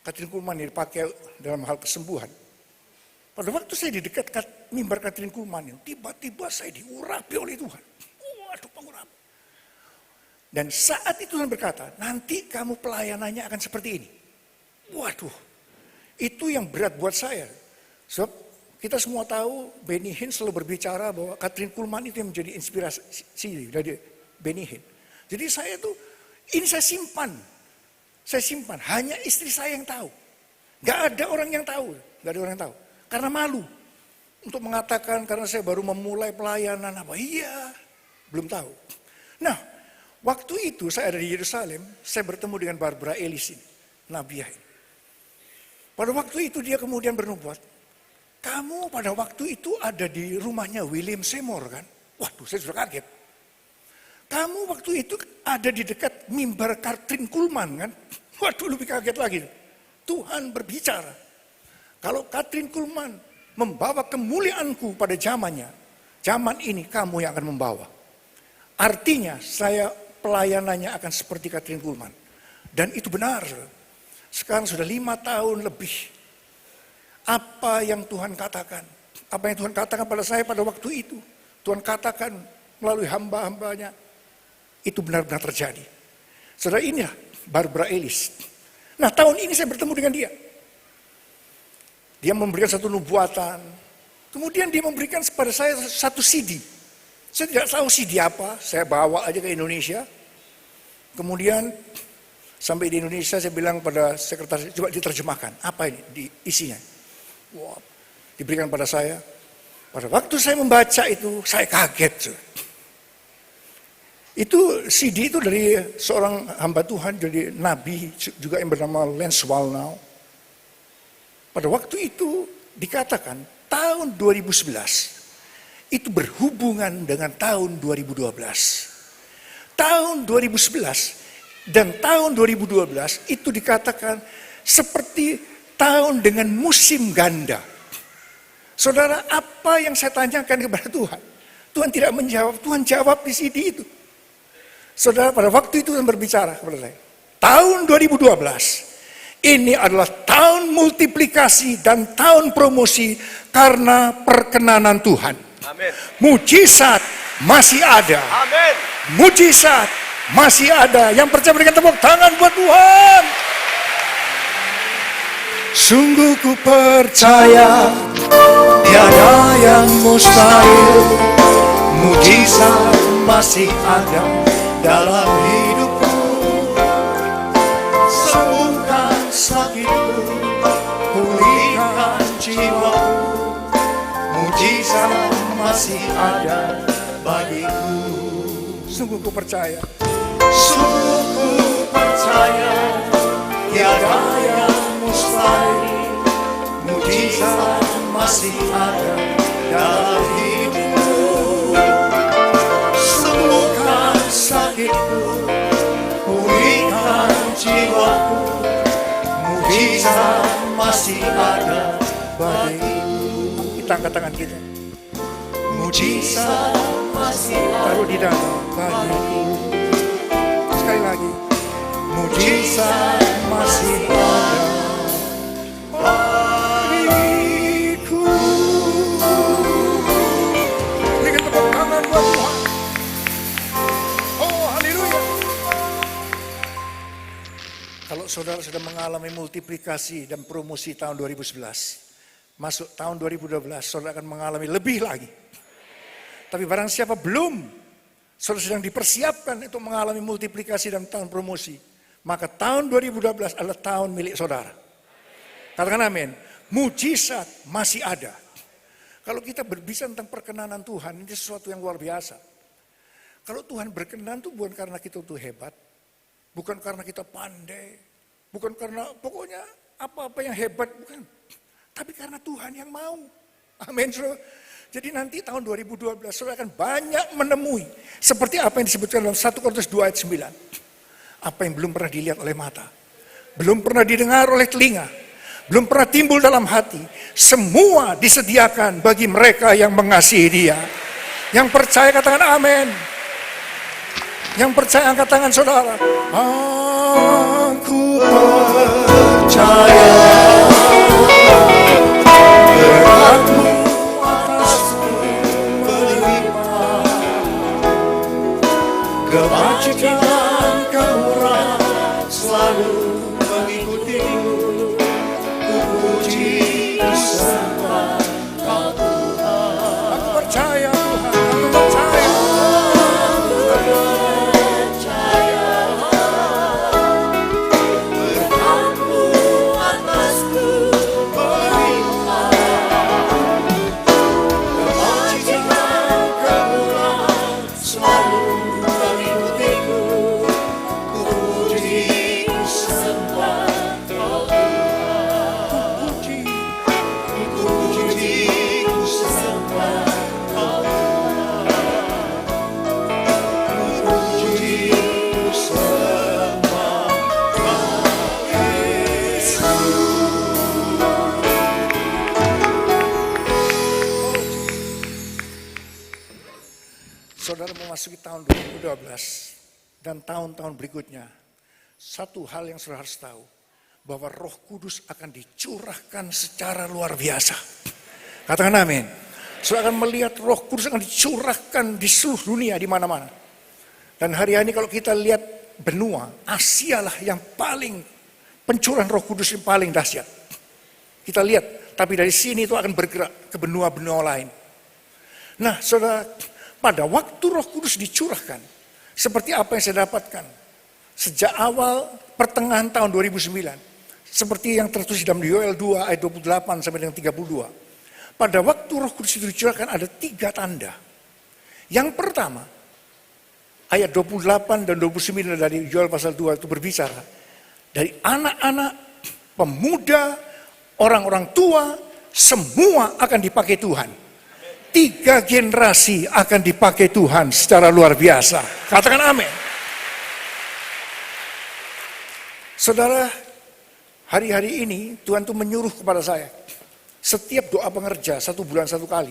[SPEAKER 2] Kathryn Kuhlman yang dipakai dalam hal kesembuhan. Pada waktu saya di dekat mimbar Kathryn Kuhlman itu, tiba-tiba saya diurapi oleh Tuhan. Waduh, pengurapan. Dan saat itu Tuhan berkata, nanti kamu pelayanannya akan seperti ini. Waduh, itu yang berat buat saya. Sebab kita semua tahu Benny Hinn selalu berbicara bahwa Kathryn Kuhlman itu yang menjadi inspirasi dari Benny Hinn. Jadi saya tuh, ini saya simpan. Saya simpan, hanya istri saya yang tahu. Gak ada orang yang tahu, gak ada orang yang tahu. Karena malu. Untuk mengatakan karena saya baru memulai pelayanan apa, iya, belum tahu. Nah, waktu itu saya ada di Yerusalem, saya bertemu dengan Barbara Ellis ini, Nabiah ini. Pada waktu itu dia kemudian bernubuat, kamu pada waktu itu ada di rumahnya William Seymour kan? Waduh, saya sudah kaget. Kamu waktu itu ada di dekat mimbar Kathryn Kuhlman kan? Waduh, lebih kaget lagi. Tuhan berbicara. Kalau Kathryn Kuhlman membawa kemuliaanku pada zamannya, zaman ini kamu yang akan membawa. Artinya saya pelayanannya akan seperti Kathryn Kuhlman. Dan itu benar. Sekarang sudah 5 tahun lebih. Apa yang Tuhan katakan? Apa yang Tuhan katakan pada saya pada waktu itu? Tuhan katakan melalui hamba-hambanya. Itu benar-benar terjadi. Saudara, inilah Barbara Ellis. Nah, tahun ini saya bertemu dengan dia. Dia memberikan satu nubuatan. Kemudian dia memberikan kepada saya satu CD. Saya tidak tahu CD apa. Saya bawa aja ke Indonesia. Kemudian sampai di Indonesia saya bilang pada sekretaris, coba diterjemahkan. Apa ini isinya? Wah, diberikan pada saya. Pada waktu saya membaca itu, saya kaget. Itu CD itu dari seorang hamba Tuhan, jadi nabi juga yang bernama Lance Wallnau. Pada waktu itu dikatakan tahun 2011 itu berhubungan dengan tahun 2012. Tahun 2011 dan tahun 2012 itu dikatakan seperti tahun dengan musim ganda. Saudara, apa yang saya tanyakan kepada Tuhan? Tuhan tidak menjawab, Tuhan jawab di CD itu. Saudara, pada waktu itu Tuhan berbicara kepada saya. Tahun 2012, ini adalah tahun multiplikasi dan tahun promosi karena perkenanan Tuhan.
[SPEAKER 1] Amin.
[SPEAKER 2] Mujizat masih ada.
[SPEAKER 1] Amin.
[SPEAKER 2] Mujizat masih ada. Yang percaya berikan tepuk tangan buat Tuhan. Sungguh ku percaya tiada yang mustahil. Mujizat masih ada dalam hidupku. Sembuhkan sakitku, pulihkan jiwaku. Mujizat masih ada bagiku. Sungguh ku percaya. Sungguh ku percaya tiada yang mustahil. Mujizat masih ada dalam hidupku. Sembuhkan sakitku, pulihkan jiwaku. Mujizat masih ada bagiku. Kita angkat tangan kita. Mujizat masih ada. Taruh di dalam bagiku. Sekali lagi. Mujizat masih ada bagiku. Berikan tepuk tangan buat Tuhan. Oh, haleluya. Kalau saudara sudah mengalami multiplikasi dan promosi tahun 2011, masuk tahun 2012, saudara akan mengalami lebih lagi. Tapi barang siapa belum, saudara sedang dipersiapkan untuk mengalami multiplikasi dan tahun promosi, maka tahun 2012 adalah tahun milik saudara. Katakan amin. Mujizat masih ada. Kalau kita berbicara tentang perkenanan Tuhan, ini sesuatu yang luar biasa. Kalau Tuhan berkenan tuh bukan karena kita tuh hebat, bukan karena kita pandai, bukan karena pokoknya apa-apa yang hebat, bukan. Tapi karena Tuhan yang mau. Amin, saudara. Jadi nanti tahun 2012 saudara akan banyak menemui seperti apa yang disebutkan dalam 1 Korintus 2 ayat 9. Apa yang belum pernah dilihat oleh mata, belum pernah didengar oleh telinga, belum pernah timbul dalam hati, semua disediakan bagi mereka yang mengasihi Dia. Yang percaya katakan amin. Yang percaya angkat tangan saudara. Aku percaya berkat-Mu atasku melimpah, kebajikan kemurahan selalu mengikutiku. Ku puji, ku sembah Kau Tuhan. Aku percaya Tuhan, aku percaya. Saudara memasuki tahun 2012 dan tahun-tahun berikutnya, satu hal yang saudara harus tahu, bahwa Roh Kudus akan dicurahkan secara luar biasa. Katakan amin. Saudara akan melihat Roh Kudus akan dicurahkan di seluruh dunia, di mana-mana. Dan hari ini kalau kita lihat benua, Asia lah yang paling pencurahan Roh Kudus yang paling dahsyat. Kita lihat, tapi dari sini itu akan bergerak ke benua-benua lain. Nah, saudara, pada waktu Roh Kudus dicurahkan, seperti apa yang saya dapatkan sejak awal pertengahan tahun 2009, seperti yang tertulis dalam Yoel 2 ayat 28 sampai dengan 32. Pada waktu Roh Kudus itu dicurahkan ada 3 tanda. Yang pertama, ayat 28 dan 29 dari Yoel pasal 2 itu berbicara dari anak-anak, pemuda, orang-orang tua, semua akan dipakai Tuhan. 3 generasi akan dipakai Tuhan secara luar biasa. Katakan amin. Saudara, hari-hari ini Tuhan tuh menyuruh kepada saya, setiap doa pengerja 1 bulan 1 kali.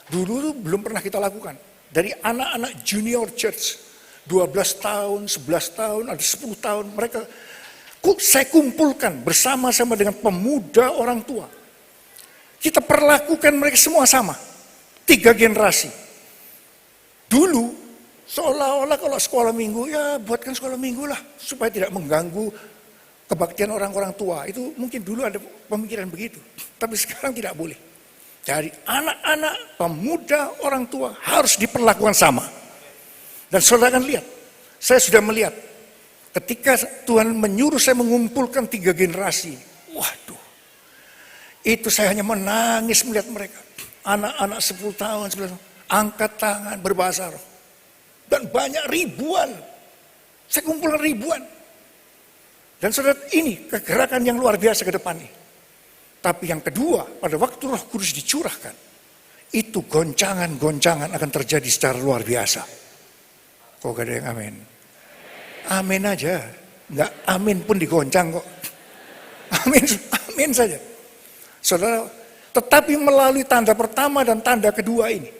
[SPEAKER 2] Dulu tuh belum pernah kita lakukan. Dari anak-anak junior church, 12 tahun, 11 tahun, ada 10 tahun, mereka saya kumpulkan bersama-sama dengan pemuda orang tua. Kita perlakukan mereka semua sama. 3 generasi. Dulu seolah-olah kalau sekolah minggu, ya buatkan sekolah minggu lah supaya tidak mengganggu kebaktian orang-orang tua. Itu mungkin dulu ada pemikiran begitu. Tapi sekarang tidak boleh. Jadi anak-anak, pemuda, orang tua harus diperlakukan sama. Dan saudara akan lihat, saya sudah melihat ketika Tuhan menyuruh saya mengumpulkan 3 generasi. Waduh, itu saya hanya menangis melihat mereka. Anak-anak 10 tahun, 11 tahun, angkat tangan berbahasa roh. Dan banyak ribuan. Saya kumpulkan ribuan. Dan saudara, ini kegerakan yang luar biasa ke depan ini. Tapi yang kedua, pada waktu Roh Kudus dicurahkan, itu goncangan-goncangan akan terjadi secara luar biasa. Kok gak ada yang amin? Amin aja. Enggak amin pun digoncang kok. Amin, amin saja. Saudara, tetapi melalui tanda pertama dan tanda kedua ini,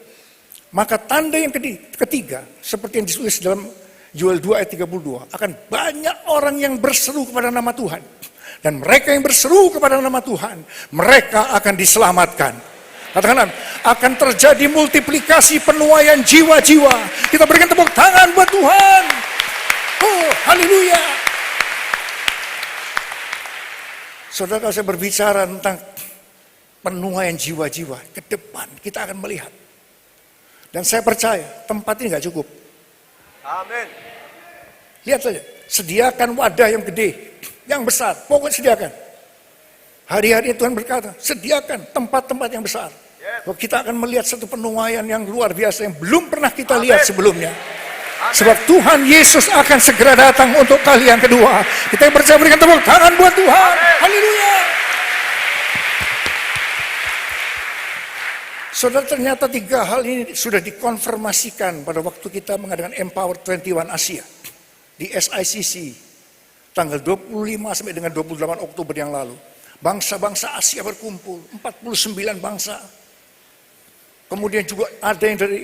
[SPEAKER 2] maka tanda yang ketiga, seperti yang ditulis dalam Yoel 2 ayat 32, akan banyak orang yang berseru kepada nama Tuhan. Dan mereka yang berseru kepada nama Tuhan, mereka akan diselamatkan. Katakan, akan terjadi multiplikasi penuaian jiwa-jiwa. Kita berikan tepuk tangan buat Tuhan. Oh, haleluya. Saudara, kalau saya berbicara tentang penuaian jiwa-jiwa ke depan, kita akan melihat. Dan saya percaya tempat ini gak cukup.
[SPEAKER 1] Amin.
[SPEAKER 2] Lihat saja, sediakan wadah yang gede, yang besar, pokoknya sediakan. Hari-hari Tuhan berkata, sediakan tempat-tempat yang besar. Bahwa kita akan melihat satu penuaian yang luar biasa yang belum pernah kita lihat sebelumnya. Sebab Tuhan Yesus akan segera datang untuk kali yang kedua. Kita yang percaya berikan tepuk tangan buat Tuhan. Haleluya. Saudara, ternyata 3 hal ini sudah dikonfirmasikan pada waktu kita mengadakan Empower 21 Asia di SICC tanggal 25 sampai dengan 28 Oktober yang lalu. Bangsa-bangsa Asia berkumpul, 49 bangsa. Kemudian juga ada yang dari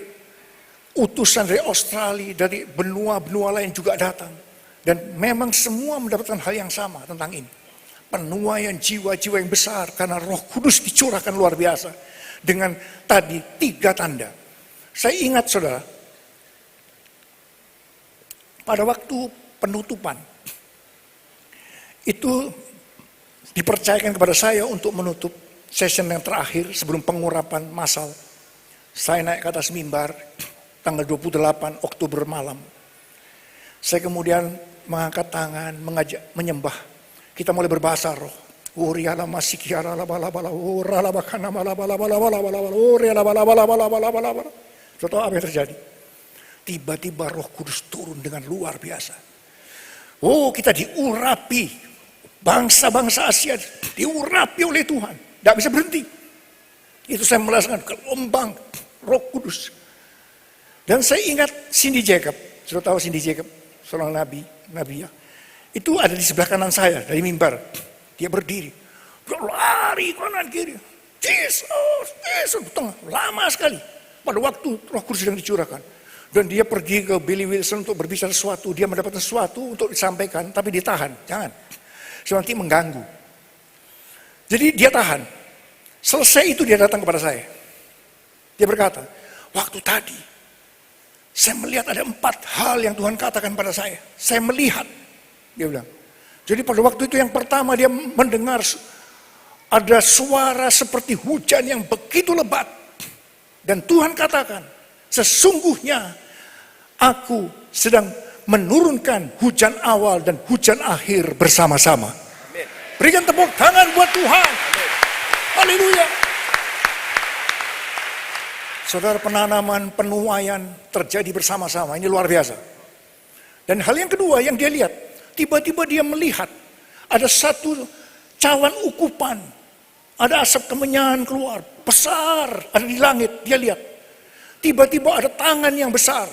[SPEAKER 2] utusan dari Australia, dari benua-benua lain juga datang. Dan memang semua mendapatkan hal yang sama tentang ini. Penuaian jiwa-jiwa yang besar karena Roh Kudus dicurahkan luar biasa. Dengan tadi 3 tanda. Saya ingat saudara, pada waktu penutupan, itu dipercayakan kepada saya untuk menutup session yang terakhir sebelum pengurapan massal. Saya naik ke atas mimbar tanggal 28 Oktober malam. Saya kemudian mengangkat tangan, mengajak menyembah. Kita mulai berbahasa roh. Sudah tahu apa yang terjadi? Tiba-tiba Roh Kudus turun dengan luar biasa. Oh, kita diurapi. Bangsa-bangsa Asia diurapi oleh Tuhan. Tidak bisa berhenti. Itu saya merasakan gelombang Roh Kudus. Dan saya ingat Cindy Jacob. Sudah tahu Cindy Jacob, seorang nabi ya. Itu ada di sebelah kanan saya dari mimbar. Dia berdiri. Dia lari kanan kiri. Yesus, tengah. Lama sekali. Pada waktu Roh Kudus sedang dicurahkan. Dan dia pergi ke Billy Wilson untuk berbicara sesuatu. Dia mendapatkan sesuatu untuk disampaikan, tapi ditahan. Jangan. Nanti mengganggu. Jadi dia tahan. Selesai itu dia datang kepada saya. Dia berkata, waktu tadi saya melihat ada 4 hal yang Tuhan katakan pada saya. Saya melihat. Dia bilang. Jadi pada waktu itu yang pertama dia mendengar ada suara seperti hujan yang begitu lebat. Dan Tuhan katakan, sesungguhnya aku sedang menurunkan hujan awal dan hujan akhir bersama-sama. Berikan tepuk tangan buat Tuhan. Haleluya. Saudara, penanaman, penuaian terjadi bersama-sama. Ini luar biasa. Dan hal yang kedua yang dia lihat, tiba-tiba dia melihat ada satu cawan ukupan. Ada asap kemenyan keluar, besar, ada di langit, dia lihat. Tiba-tiba ada tangan yang besar.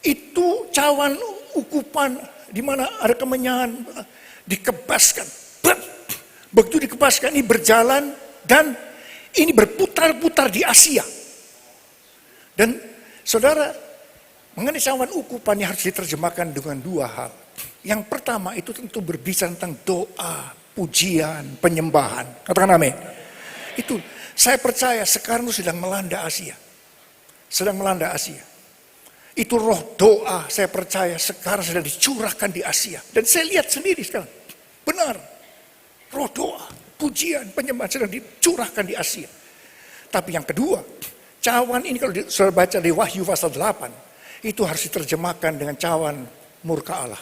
[SPEAKER 2] Itu cawan ukupan di mana ada kemenyan dikebaskan. Begitu dikebaskan ini berjalan dan ini berputar-putar di Asia. Dan saudara, mengenai cawan ukupan yang harus diterjemahkan dengan 2 hal. Yang pertama itu tentu berbicara tentang doa, pujian, penyembahan. Katakan amin. Itu saya percaya sekarang itu sedang melanda Asia. Sedang melanda Asia. Itu roh doa, saya percaya sekarang sedang dicurahkan di Asia. Dan saya lihat sendiri sekarang. Benar. Roh doa, pujian, penyembahan sedang dicurahkan di Asia. Tapi yang kedua, cawan ini kalau saudara baca di Wahyu pasal 8, itu harus diterjemahkan dengan cawan murka Allah.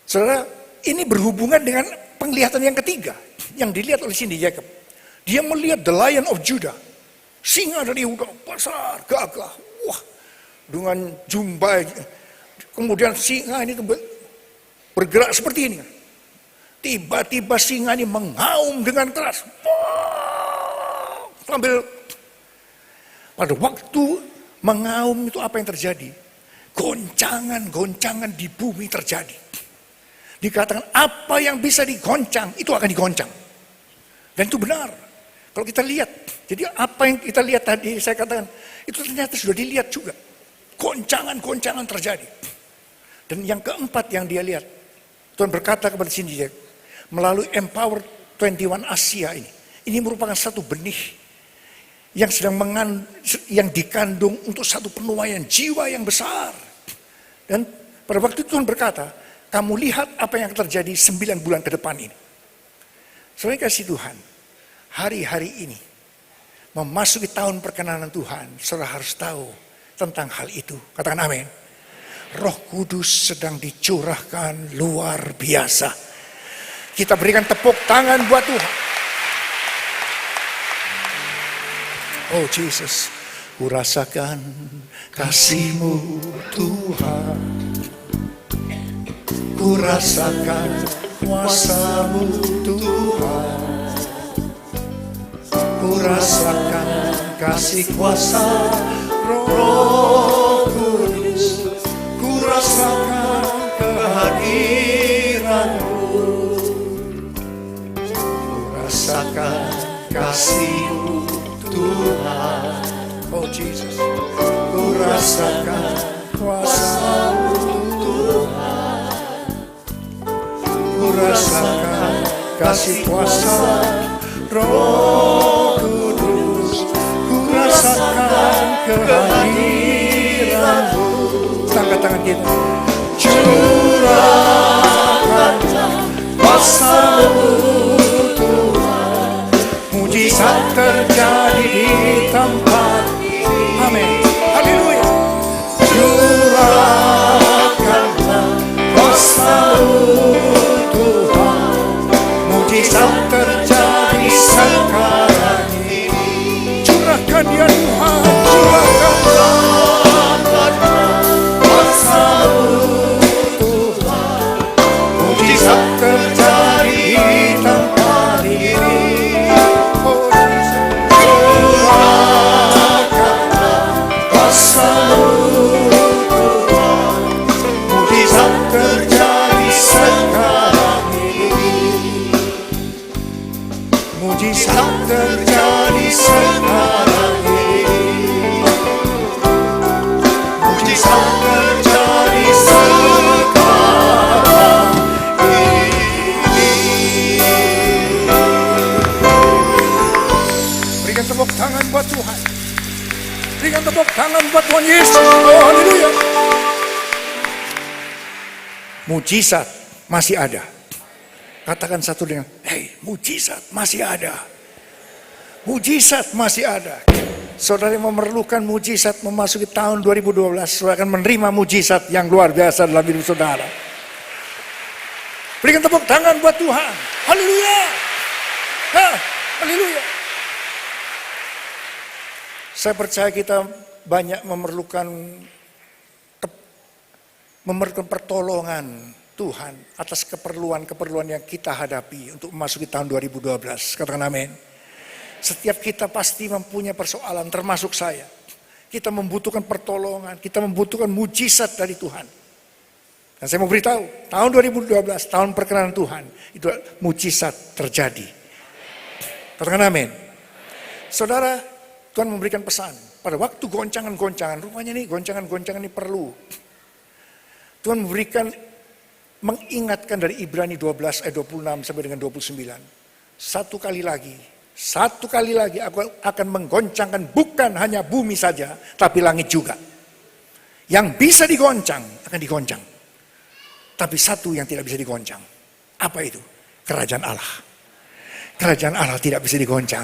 [SPEAKER 2] Saudara, ini berhubungan dengan penglihatan yang ketiga, yang dilihat oleh Cindy Jacob. Dia melihat the Lion of Judah. Singa dari Yehuda, besar, gagah. Wah, dengan jumbai. Kemudian singa ini bergerak seperti ini. Tiba-tiba singa ini mengaum dengan keras. Wah, sambil pada waktu mengaum itu apa yang terjadi? Goncangan-goncangan di bumi terjadi. Dikatakan apa yang bisa digoncang itu akan digoncang. Dan itu benar. Kalau kita lihat, jadi apa yang kita lihat tadi saya katakan itu ternyata sudah dilihat juga. Goncangan-goncangan terjadi. Dan yang keempat yang dia lihat, Tuhan berkata kepada Cindy Jacob, melalui Empower 21 Asia ini merupakan satu benih yang yang dikandung untuk satu penuaian jiwa yang besar. Dan pada waktu itu Tuhan berkata, kamu lihat apa yang terjadi 9 bulan ke depan ini. Saudara kasih Tuhan, hari-hari ini memasuki tahun perkenanan Tuhan, saudara harus tahu tentang hal itu. Katakan amin. Roh Kudus sedang dicurahkan luar biasa. Kita berikan tepuk tangan buat Tuhan. Oh Jesus. Ku rasakan kasih-Mu Tuhan, ku rasakan kuasa-Mu Tuhan, ku rasakan kasih kuasa Roh Kudus, ku rasakan kehadiran-Mu, ku rasakan kasih-Mu Tuhan. Oh Jesus, ku rasakan kuasa-Mu Tuhan, ku rasakan kasih kuasa Roh Kudus, ku rasakan kehadiran-Mu. Angkat tangan kita. Curahkan kuasa-Mu Tuhan, mujizat terjadi di tempat. Amin. Haleluya. Curahkanlah kuasa-Mu Tuhan, mujizat terjadi sekarang ini. Curahkan ya Tuhan, curahkan kuasa-Mu Tuhan, mujizat terjadi di tempat ini. Oh Jesus, curahkanlah kuasa-Mu Tuhan, mujizat terjadi sekarang ini. Mujizat terjadi sekarang ini. Mujizat terjadi sekarang ini. Berikan tepuk tangan buat Tuhan. Berikan tepuk tangan buat Tuhan Yesus. Oh haleluya. Mujizat masih ada. Katakan satu dengan, hey, mujizat masih ada. Mujizat masih ada. Saudara yang memerlukan mujizat memasuki tahun 2012, saudara akan menerima mujizat yang luar biasa dalam hidup saudara. Berikan tepuk tangan buat Tuhan. Haleluya. Haleluya. Saya percaya kita banyak memerlukan pertolongan Tuhan atas keperluan-keperluan yang kita hadapi untuk memasuki tahun 2012. Katakan amin. Setiap kita pasti mempunyai persoalan, termasuk saya. Kita membutuhkan pertolongan, kita membutuhkan mujizat dari Tuhan. Dan saya mau beritahu, tahun 2012, tahun perkenanan Tuhan, itu mujizat terjadi. Katakan amin. Saudara, Tuhan memberikan pesan. Pada waktu goncangan-goncangan, rupanya nih goncangan-goncangan ini perlu. Tuhan memberikan, mengingatkan dari Ibrani 12 ayat 26 sampai dengan 29. Satu kali lagi aku akan menggoncangkan bukan hanya bumi saja, tapi langit juga. Yang bisa digoncang akan digoncang. Tapi satu yang tidak bisa digoncang. Apa itu? Kerajaan Allah. Kerajaan Allah tidak bisa digoncang.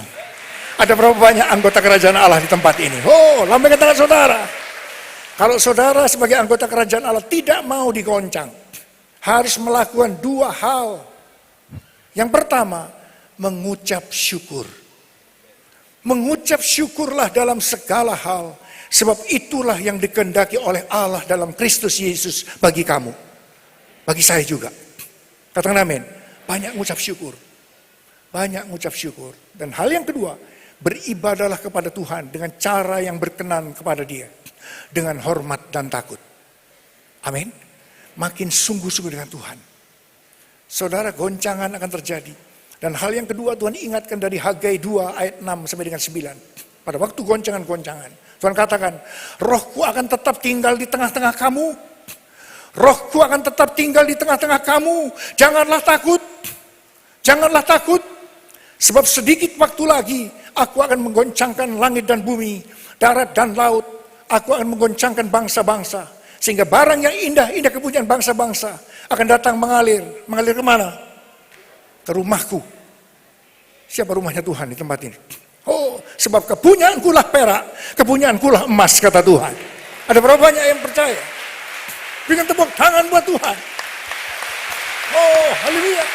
[SPEAKER 2] Ada berapa banyak anggota kerajaan Allah di tempat ini? Oh, lambaikan tangan saudara. Kalau saudara sebagai anggota kerajaan Allah tidak mau digoncang, harus melakukan dua hal. Yang pertama, mengucap syukur. Mengucap syukurlah dalam segala hal, sebab itulah yang dikehendaki oleh Allah dalam Kristus Yesus bagi kamu. Bagi saya juga. Katakan amin. Banyak mengucap syukur. Banyak mengucap syukur. Dan hal yang kedua, beribadahlah kepada Tuhan dengan cara yang berkenan kepada Dia. Dengan hormat dan takut. Amin. Makin sungguh-sungguh dengan Tuhan. Saudara, goncangan akan terjadi. Dan hal yang kedua Tuhan ingatkan dari Hagai 2 ayat 6 sampai dengan 9. Pada waktu goncangan-goncangan, Tuhan katakan, Rohku akan tetap tinggal di tengah-tengah kamu. Rohku akan tetap tinggal di tengah-tengah kamu. Janganlah takut. Janganlah takut. Sebab sedikit waktu lagi aku akan menggoncangkan langit dan bumi, darat dan laut. Aku akan menggoncangkan bangsa-bangsa. Sehingga barang yang indah-indah kepunyaan bangsa-bangsa akan datang mengalir. Mengalir kemana? Ke rumahku. Siapa rumahnya Tuhan di tempat ini? Oh, sebab kepunyaanku lah perak, kepunyaanku lah emas, kata Tuhan. Ada berapa banyak yang percaya? Berikan tepuk tangan buat Tuhan. Oh, haleluya.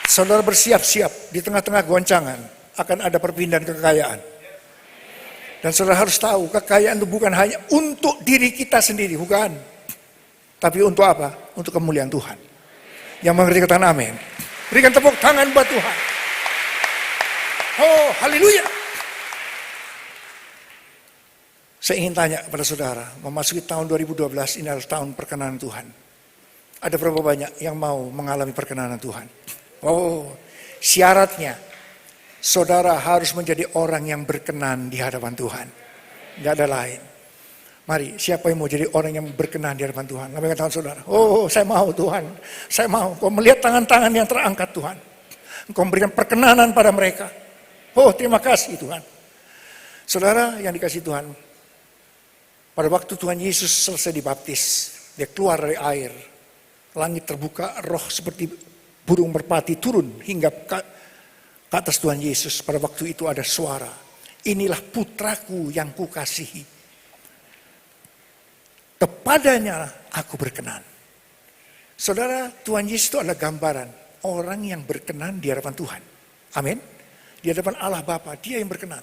[SPEAKER 2] Saudara bersiap-siap di tengah-tengah goncangan. akan ada perpindahan kekayaan. Dan saudara harus tahu, kekayaan itu bukan hanya untuk diri kita sendiri, bukan. Tapi untuk apa? Untuk kemuliaan Tuhan. Yang mengerti katakan amin. Berikan tepuk tangan buat Tuhan. Oh, haleluya. Saya ingin tanya kepada saudara, memasuki tahun 2012 ini adalah tahun perkenanan Tuhan. Ada berapa banyak yang mau mengalami perkenanan Tuhan? Oh, syaratnya saudara harus menjadi orang yang berkenan di hadapan Tuhan. Tidak ada lain. Mari, siapa yang mau jadi orang yang berkenan di hadapan Tuhan? Lambaikan tangan saudara. Oh, saya mau Tuhan. Saya mau. Kau melihat tangan-tangan yang terangkat Tuhan. Engkau memberikan perkenanan pada mereka. Oh, terima kasih Tuhan. Saudara yang dikasih Tuhan, pada waktu Tuhan Yesus selesai dibaptis, dia keluar dari air. Langit terbuka, roh seperti burung merpati turun hingga ke atas Tuhan Yesus. Pada waktu itu ada suara, inilah putraku yang kukasihi, kepadanya aku berkenan. Saudara, Tuhan Yesus itu adalah gambaran orang yang berkenan di hadapan Tuhan. Amin. Di hadapan Allah Bapa, dia yang berkenan.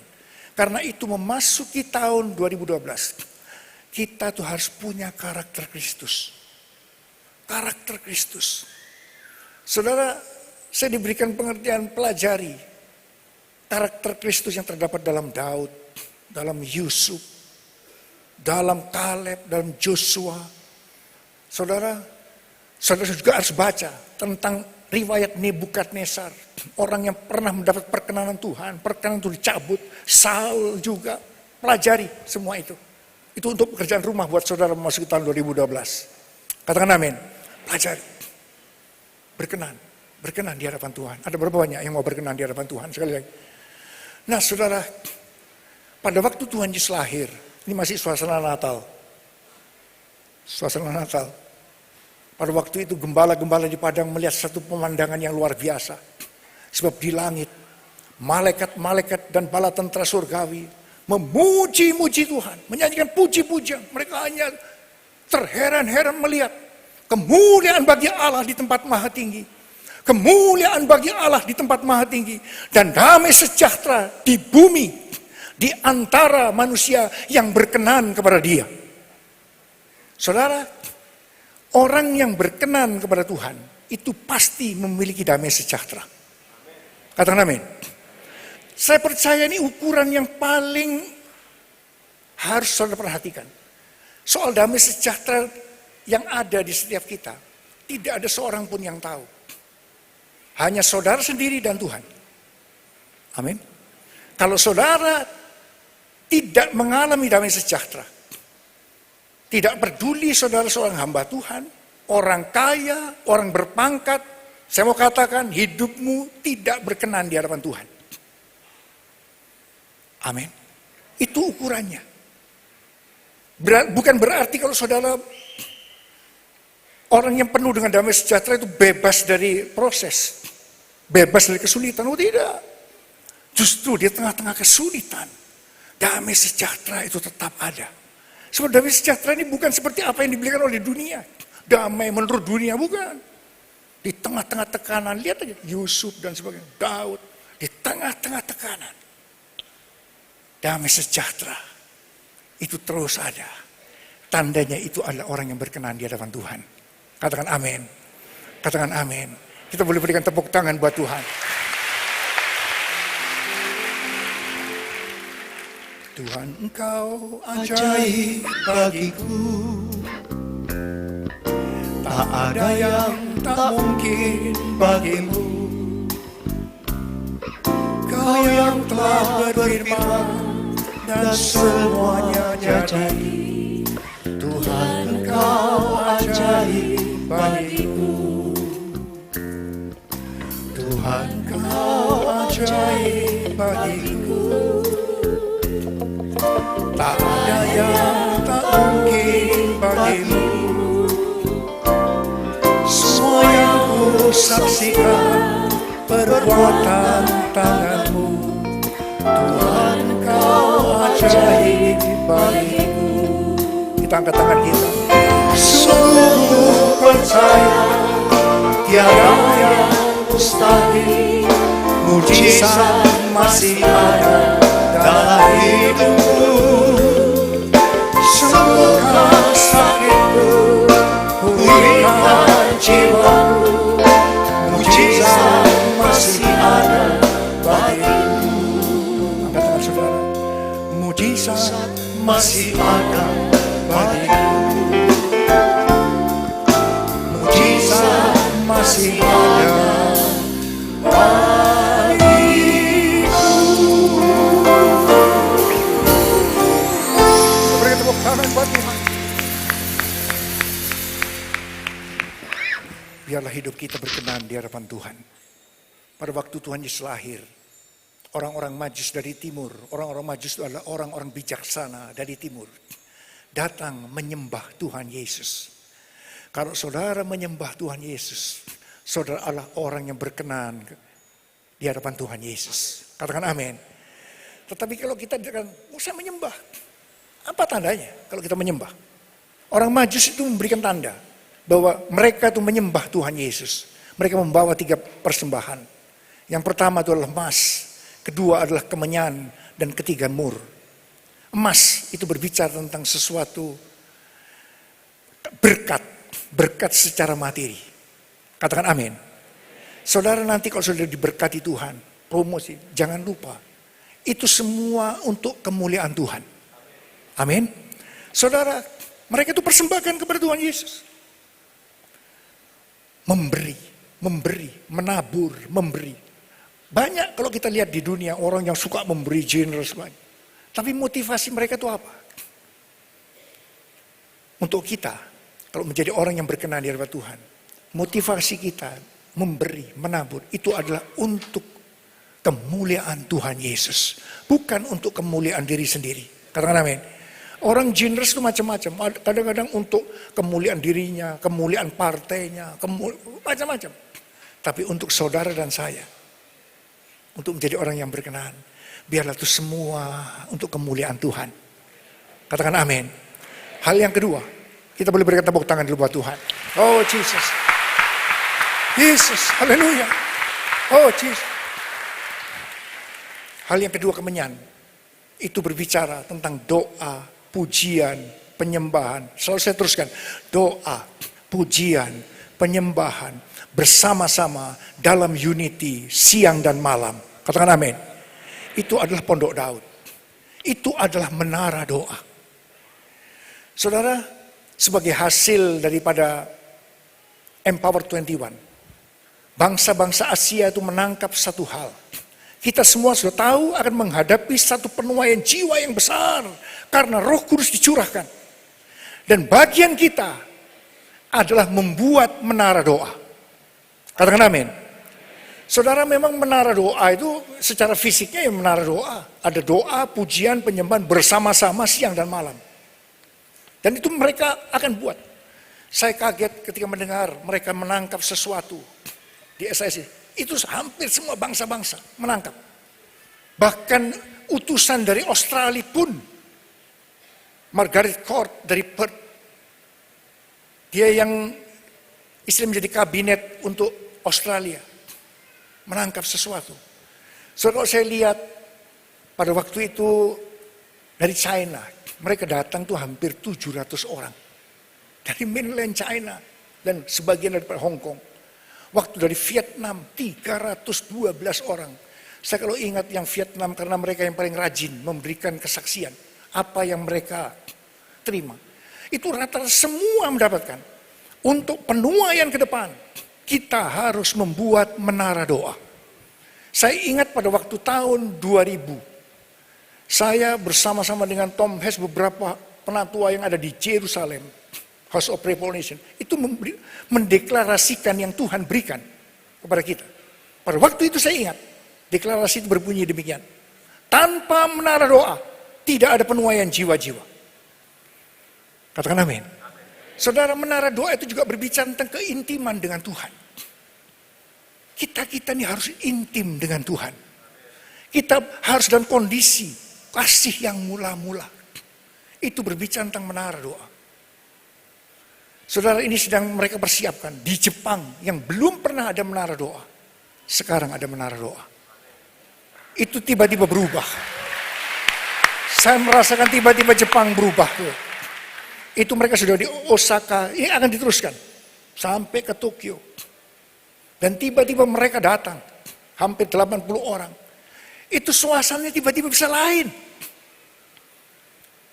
[SPEAKER 2] Karena itu memasuki tahun 2012, kita tuh harus punya karakter Kristus. Karakter Kristus. Saudara, saya diberikan pengertian pelajari karakter Kristus yang terdapat dalam Daud, dalam Yusuf, dalam Kaleb, dalam Joshua. Saudara juga harus baca tentang riwayat Nebukadnezar, orang yang pernah mendapat perkenanan Tuhan, perkenanan itu dicabut. Saul juga, pelajari semua itu. Itu untuk pekerjaan rumah buat saudara memasuki tahun 2012. Katakan amin. Pelajari. Berkenan di hadapan Tuhan. Ada berapa banyak yang mau berkenan di hadapan Tuhan? Sekali lagi. Nah saudara, pada waktu Tuhan Yesus lahir, ini masih suasana Natal. Suasana Natal. Pada waktu itu gembala-gembala di padang melihat satu pemandangan yang luar biasa. Sebab di langit, malaikat-malaikat dan bala tentara surgawi memuji-muji Tuhan, menyanyikan puji-pujian. Mereka hanya terheran-heran melihat kemuliaan bagi Allah di tempat maha tinggi. Kemuliaan bagi Allah di tempat maha tinggi. Dan damai sejahtera di bumi, di antara manusia yang berkenan kepada Dia. Saudara, orang yang berkenan kepada Tuhan itu pasti memiliki damai sejahtera. Katakan amin. Saya percaya ini ukuran yang paling harus saudara perhatikan. Soal damai sejahtera yang ada di setiap kita, tidak ada seorang pun yang tahu. Hanya saudara sendiri dan Tuhan. Amin. Kalau saudara tidak mengalami damai sejahtera, tidak peduli saudara seorang hamba Tuhan, orang kaya, orang berpangkat, saya mau katakan hidupmu tidak berkenan di hadapan Tuhan. Amin. Itu ukurannya. Bukan berarti kalau saudara orang yang penuh dengan damai sejahtera itu bebas dari proses, bebas dari kesulitan. Oh tidak. Justru di tengah-tengah kesulitan, damai sejahtera itu tetap ada. Sebab damai sejahtera ini bukan seperti apa yang diberikan oleh dunia. Damai menurut dunia, bukan. Di tengah-tengah tekanan, lihat aja Yusuf dan sebagainya, Daud. Di tengah-tengah tekanan, damai sejahtera itu terus ada. Tandanya itu adalah orang yang berkenan di hadapan Tuhan. Katakan amin. Katakan amin. Kita boleh berikan tepuk tangan buat Tuhan. Tuhan, Engkau ajaib bagiku. Tak ada yang tak mungkin bagimu. Kau yang telah berfirman dan semuanya jadi. Tuhan, Engkau ajaib bagiku. Tuhan, Engkau ajaib bagiku. Tak ada yang tak mungkin bagimu. Semua yang ku saksikan perbuatan tanganmu. Tuhan, Engkau ajaib bagiku. Kita angkat tangan kita. Sungguh percaya tiada yang mustahil mujizat masih ada dalam hidupku. Sembuhkan sakitku, pulihkan jiwaku, mujizat masih ada bagiku. Angkat tangan saudara. Mujizat masih ada bagiku. Mujizat masih ada bagiku. Beri tepuk tangan buat Tuhan. Biarlah hidup kita berkenan di hadapan Tuhan. Pada waktu Tuhan Yesus lahir, orang-orang Majus dari timur, orang-orang Majus itu adalah orang-orang bijaksana dari timur, datang menyembah Tuhan Yesus. Kalau saudara menyembah Tuhan Yesus, saudara adalah orang yang berkenan di hadapan Tuhan Yesus. Katakan amin. Tetapi kalau kita dikatakan, saya menyembah, apa tandanya kalau kita menyembah? Orang Majus itu memberikan tanda bahwa mereka itu menyembah Tuhan Yesus. Mereka membawa 3 persembahan. Yang pertama itu adalah emas, kedua adalah kemenyan, dan ketiga mur. Emas itu berbicara tentang sesuatu berkat secara materi. Katakan amin. Saudara nanti kalau sudah diberkati Tuhan, promosi, jangan lupa. Itu semua untuk kemuliaan Tuhan. Amin. Saudara, mereka itu persembahkan kepada Tuhan Yesus. Memberi, menabur, memberi. Banyak kalau kita lihat di dunia orang yang suka memberi generous banyak. Tapi motivasi mereka itu apa? Untuk kita, kalau menjadi orang yang berkenan di hadapan Tuhan, motivasi kita memberi, menabur, itu adalah untuk kemuliaan Tuhan Yesus. Bukan untuk kemuliaan diri sendiri. Katakan amin. Orang generous itu macam-macam. Kadang-kadang untuk kemuliaan dirinya, kemuliaan partainya, macam-macam. Tapi untuk saudara dan saya, untuk menjadi orang yang berkenan, biarlah itu semua untuk kemuliaan Tuhan. Katakan amin. Hal yang kedua, kita boleh berikan tepuk tangan dulu buat Tuhan. Oh Jesus. Yesus, haleluya. Oh Jesus. Hal yang kedua, kemenyan. Itu berbicara tentang doa, pujian, penyembahan. Selalu saya teruskan. Doa, pujian, penyembahan. Bersama-sama dalam unity siang dan malam. Katakan amin. Itu adalah pondok Daud. Itu adalah menara doa. Saudara, sebagai hasil daripada Empower 21, bangsa-bangsa Asia itu menangkap satu hal. Kita semua sudah tahu akan menghadapi satu penuaian jiwa yang besar karena Roh Kudus dicurahkan. Dan bagian kita adalah membuat menara doa. Katakan amin. Saudara, memang menara doa itu secara fisiknya ya menara doa. Ada doa, pujian, penyembahan bersama-sama siang dan malam. Dan itu mereka akan buat. Saya kaget ketika mendengar mereka menangkap sesuatu di SIC. Itu hampir semua bangsa-bangsa menangkap. Bahkan utusan dari Australia pun, Margaret Court dari Perth, dia yang istri menjadi kabinet untuk Australia, menangkap sesuatu. So kalau saya lihat pada waktu itu dari China, mereka datang tuh hampir 700 orang. Dari mainland China dan sebagian dari Hong Kong. Waktu dari Vietnam 312 orang. Saya kalau ingat yang Vietnam karena mereka yang paling rajin memberikan kesaksian. Apa yang mereka terima. Itu rata-rata semua mendapatkan. Untuk penuaian ke depan, kita harus membuat menara doa. Saya ingat pada waktu tahun 2000. Saya bersama-sama dengan Tom Hess beberapa penatua yang ada di Jerusalem. House of Revelation, itu mendeklarasikan yang Tuhan berikan kepada kita. Pada waktu itu saya ingat, deklarasi itu berbunyi demikian. Tanpa menara doa, tidak ada penuaian jiwa-jiwa. Katakan amin. Saudara, menara doa itu juga berbicara tentang keintiman dengan Tuhan. Kita ini harus intim dengan Tuhan. Kita harus dalam kondisi kasih yang mula-mula. Itu berbicara tentang menara doa. Saudara, ini sedang mereka persiapkan di Jepang yang belum pernah ada menara doa. Sekarang ada menara doa. itu tiba-tiba berubah. Saya merasakan tiba-tiba Jepang berubah. Itu mereka sudah di Osaka, ini akan diteruskan sampai ke Tokyo. Dan tiba-tiba mereka datang, hampir 80 orang. Itu suasananya tiba-tiba bisa lain.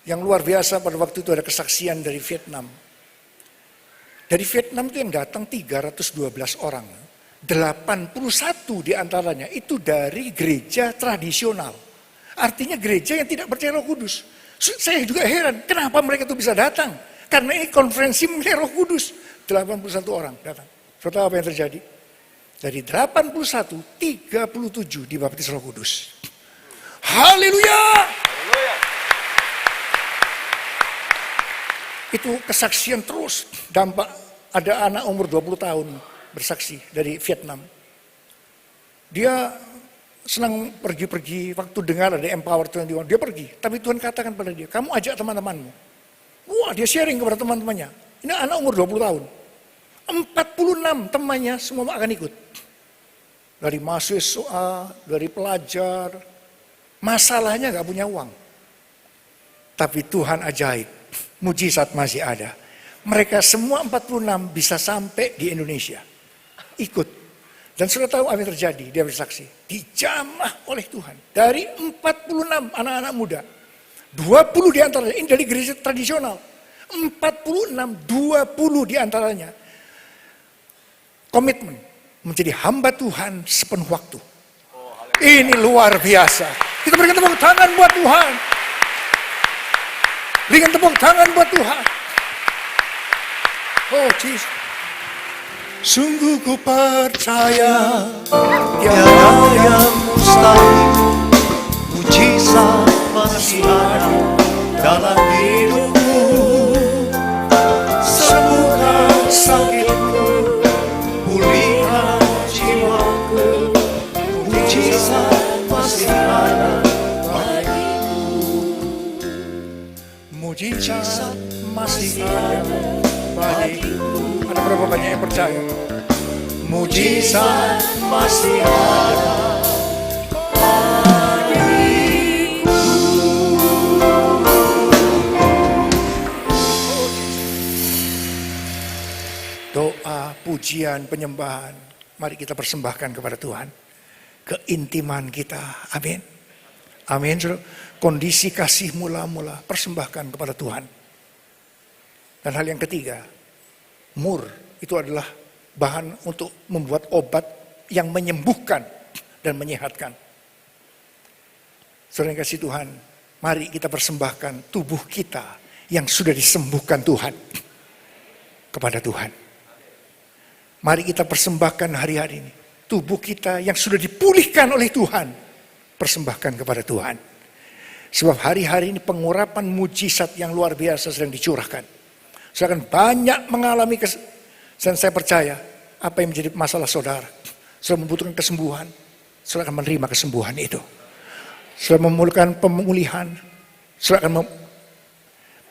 [SPEAKER 2] Yang luar biasa pada waktu itu ada kesaksian dari Vietnam. Dari Vietnam itu yang datang 312 orang. 81 diantaranya itu dari gereja tradisional. Artinya gereja yang tidak percaya Roh Kudus. Saya juga heran, kenapa mereka itu bisa datang? Karena ini konferensi mengenai Roh Kudus. 81 orang datang. Saudara, apa yang terjadi? Dari 81, 37 dibaptis Roh Kudus. Haleluya! Itu kesaksian terus. Dampak, ada anak umur 20 tahun bersaksi dari Vietnam. Dia senang pergi-pergi, waktu dengar ada Empower 21, dia pergi. Tapi Tuhan katakan pada dia, kamu ajak teman-temanmu. Wah, dia sharing kepada teman-temannya. Ini anak umur 20 tahun. 46 temannya semua akan ikut. Dari mahasiswa, dari pelajar. Masalahnya gak punya uang. Tapi Tuhan ajaib, mujizat masih ada. Mereka semua 46 bisa sampai di Indonesia. Ikut. Dan sudah tahu apa yang terjadi, dia bersaksi. Dijamah oleh Tuhan. Dari 46 anak-anak muda. 20 diantaranya, ini dari gereja tradisional. 46, 20 diantaranya. Komitmen menjadi hamba Tuhan sepenuh waktu. Ini luar biasa. Kita berikan tepuk tangan buat Tuhan. Berikan tepuk tangan buat Tuhan. Oh Jesus. Sungguh ku percaya
[SPEAKER 1] Tiada yang mustahil, mujizat masih ada dalam hidupku. Sembuhkan sakitku, pulihkan jiwaku, mujizat masih ada bagiku.
[SPEAKER 2] mujizat masih ada bagiku. Ada berapa banyak yang percaya?
[SPEAKER 1] Mujizat masih ada bagiku.
[SPEAKER 2] Doa, pujian, penyembahan, mari kita persembahkan kepada Tuhan. Keintiman kita, amin. Amin, saudara. Kondisi kasih mula-mula, persembahkan kepada Tuhan. Dan hal yang ketiga, mur itu adalah bahan untuk membuat obat yang menyembuhkan dan menyehatkan. Saudara yang kasih Tuhan, mari kita persembahkan tubuh kita yang sudah disembuhkan Tuhan kepada Tuhan. Mari kita persembahkan hari-hari ini tubuh kita yang sudah dipulihkan oleh Tuhan, persembahkan kepada Tuhan. Sebab hari-hari ini pengurapan mujizat yang luar biasa sedang dicurahkan. Saya akan banyak mengalami dan saya percaya apa yang menjadi masalah saudara, saudara membutuhkan kesembuhan, saudara akan menerima kesembuhan itu. Saudara memerlukan pemulihan, saudara akan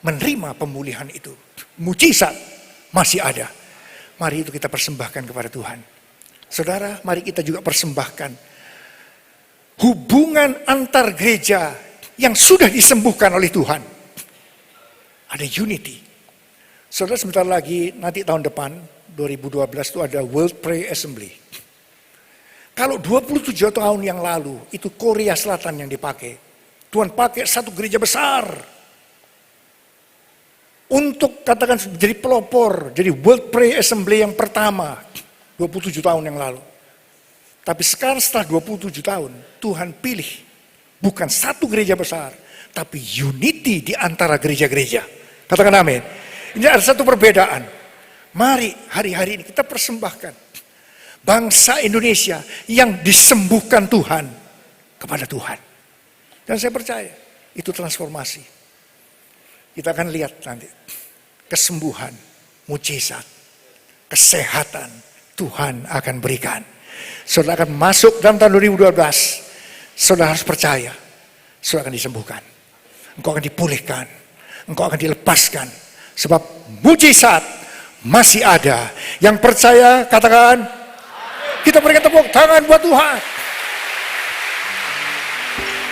[SPEAKER 2] menerima pemulihan itu. Mujizat masih ada. Mari itu kita persembahkan kepada Tuhan. Saudara, mari kita juga persembahkan hubungan antar gereja yang sudah disembuhkan oleh Tuhan. Ada unity. Saudara, sebentar lagi nanti tahun depan 2012 itu ada World Prayer Assembly. Kalau 27 tahun yang lalu itu Korea Selatan yang dipakai. Tuhan pakai satu gereja besar untuk katakan jadi pelopor, jadi World Prayer Assembly yang pertama 27 tahun yang lalu. Tapi sekarang setelah 27 tahun Tuhan pilih bukan satu gereja besar, tapi unity di antara gereja-gereja. Katakan amin. Ini ada satu perbedaan. Mari hari-hari ini kita persembahkan bangsa Indonesia yang disembuhkan Tuhan kepada Tuhan. Dan saya percaya itu transformasi. Kita akan lihat nanti kesembuhan, mujizat, kesehatan Tuhan akan berikan. Saudara akan masuk dalam tahun 2012. Saudara harus percaya, saudara akan disembuhkan. Engkau akan dipulihkan, engkau akan dilepaskan. Sebab mujizat masih ada. Yang percaya katakan, kita berikan tepuk tangan buat Tuhan.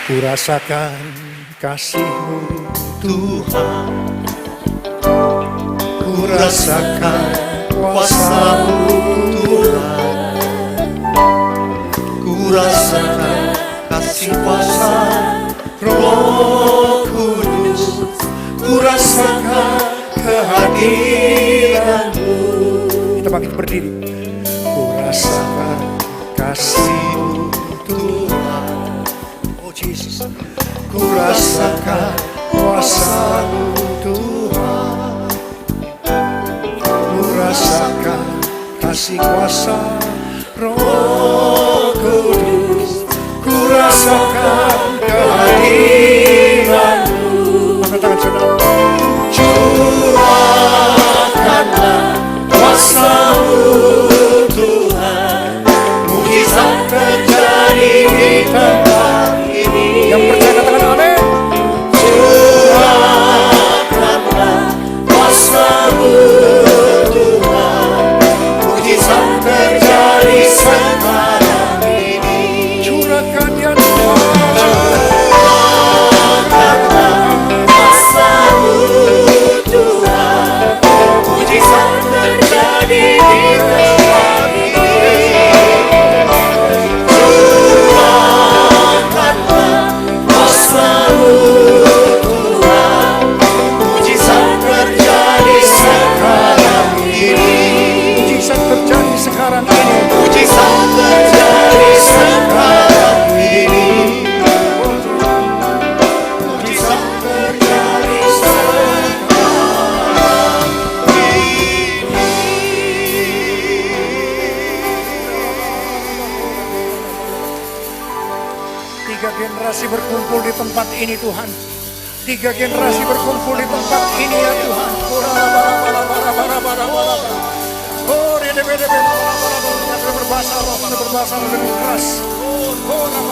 [SPEAKER 2] Ku rasakan kasih-Mu Tuhan, ku rasakan kuasa-Mu Tuhan,
[SPEAKER 1] Ku rasakan kasih kuasa Roh Kudus, ku rasakan kehadiran-Mu.
[SPEAKER 2] Kita bangkit berdiri. Ku rasakan kasih-Mu Tuhan, oh Jesus. Ku rasakan kuasa-Mu Tuhan, ku rasakan kasih kuasa Roh Kudus, ku rasakan kehadiran-Mu. Angkat tangan saudara.
[SPEAKER 3] Curahkanlah kuasa-Mu Tuhan, mujizat terjadi di tempat ini.
[SPEAKER 2] Yang percaya katakan amin.
[SPEAKER 3] Curahkanlah kuasa-Mu Tuhan, mujizat terjadi sekarang ini.
[SPEAKER 2] Curahkan ya Tuhan.
[SPEAKER 3] Curahkanlah kuasa-Mu Tuhan, mujizat terjadi di tempat ini. Curahkanlah kuasa-Mu Tuhan, mujizat terjadi sekarang ini.
[SPEAKER 2] Mujizat terjadi sekarang ini.
[SPEAKER 3] Mujizat terjadi sekarang ini. Mujizat terjadi sekarang
[SPEAKER 2] Tiga generasi berkumpul di tempat ini Tuhan. Tiga generasi berkumpul di tempat ini ya Tuhan. Oh, berbahasa roh, berbahasa roh dengan keras. Oh, Tuhan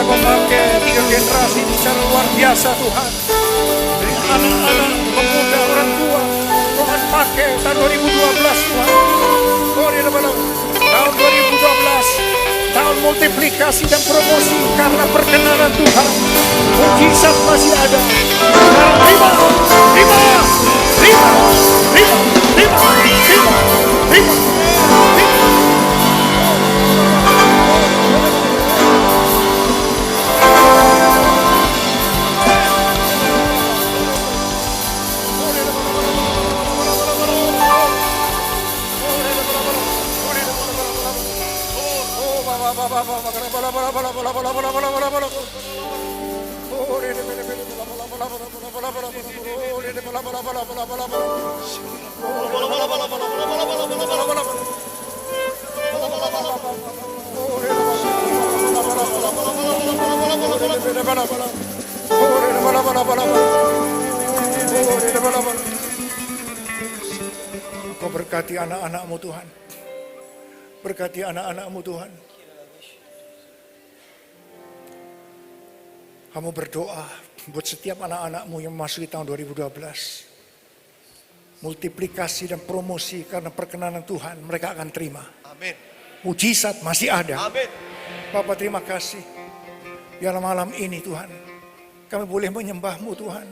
[SPEAKER 2] memakai tiga generasi secara luar biasa Tuhan. Dari anak-anak, pemuda, orang tua, Tuhan pakai tahun 2012 Tuhan. Tahun 2012, tahun multiplikasi dan promosi karena perkenanan Tuhan. Mujizat masih ada. Sekarang terima. Kau berkati anak-anak-Mu Tuhan. Berkati anak-anak-Mu Tuhan. Kamu berdoa buat setiap anak-anak-Mu yang memasuki tahun 2012. Multiplikasi dan promosi karena perkenanan Tuhan mereka akan terima.
[SPEAKER 1] Amin.
[SPEAKER 2] Mujizat masih ada.
[SPEAKER 1] Amin.
[SPEAKER 2] Bapak terima kasih. Dalam malam ini Tuhan, kami boleh menyembah-Mu Tuhan.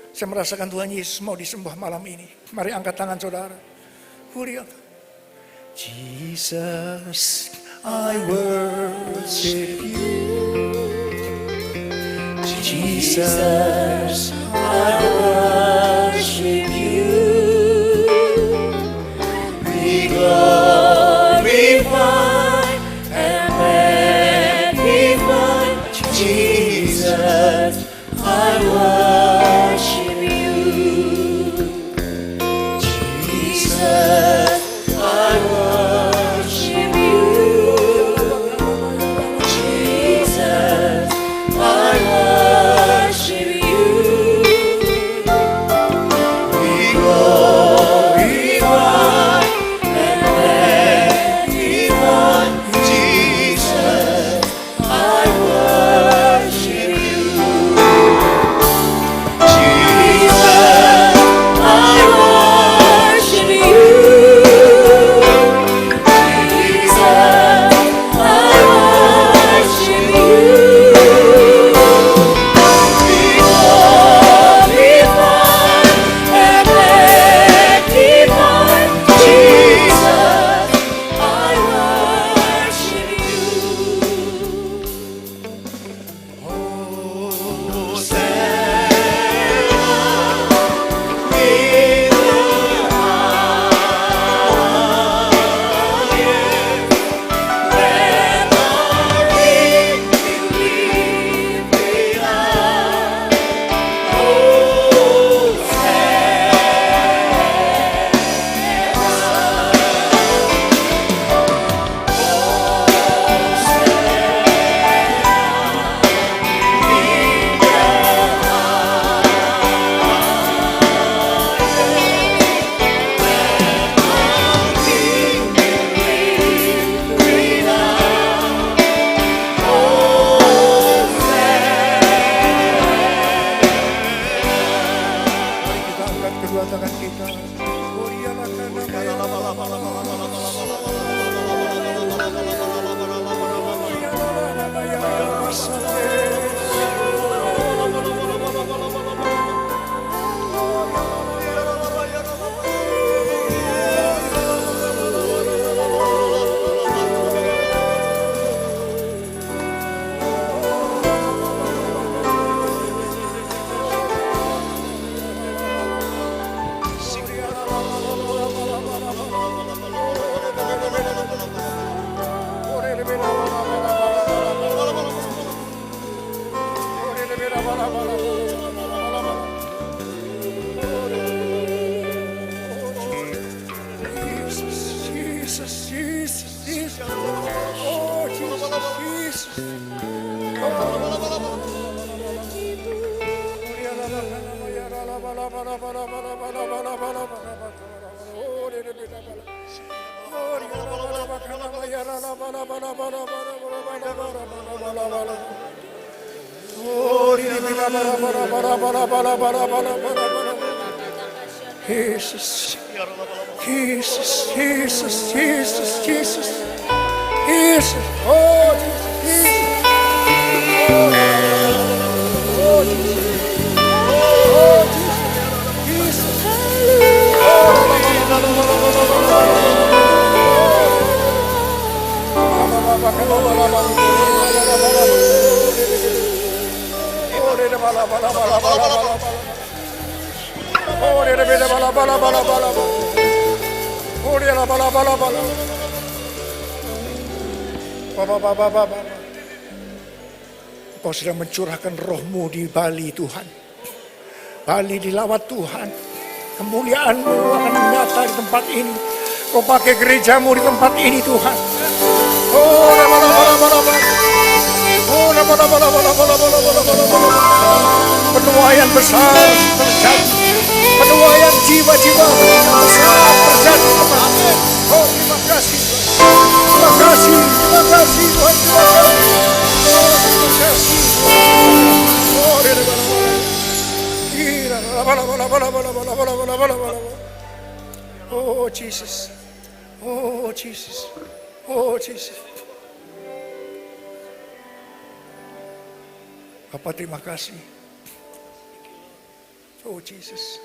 [SPEAKER 2] Saya merasakan Tuhan Yesus mau disembah malam ini. Mari angkat tangan saudara. Jesus, I worship you. Jesus,
[SPEAKER 3] I worship you. Be glorified and magnified. Jesus, I worship you. Jesus, I worship you. Jesus, I worship you. Be glorified and magnified. Jesus, I worship you. Jesus, I worship you. Jesus, I worship you. Be glorified and magnified. Jesus, I worship you.
[SPEAKER 2] Mari kita angkat kedua tangan kita. Jesus, Jesus, Jesus. Oh, Jesus, Jesus. Jesus, Jesus, Jesus, Jesus, Jesus, Jesus, oh Jesus, Jesus, oh Jesus, oh Jesus, Engkau sedang mencurahkan rohmu di Bali Tuhan. Bali dilawat Tuhan. Kemuliaan-Mu akan nyata di tempat ini. Kau pakai gerejamu di tempat ini Tuhan. Oh, penuaian besar terjadi. Penuaian jiwa-jiwa besar terjadi. Oh, terima kasih. Terima kasih. Terima kasih Tuhan. Terima kasih. Oh, terima kasih. Oh, Jesus. Oh, Jesus. Oh, Jesus. Bapak terima kasih. Oh, Jesus.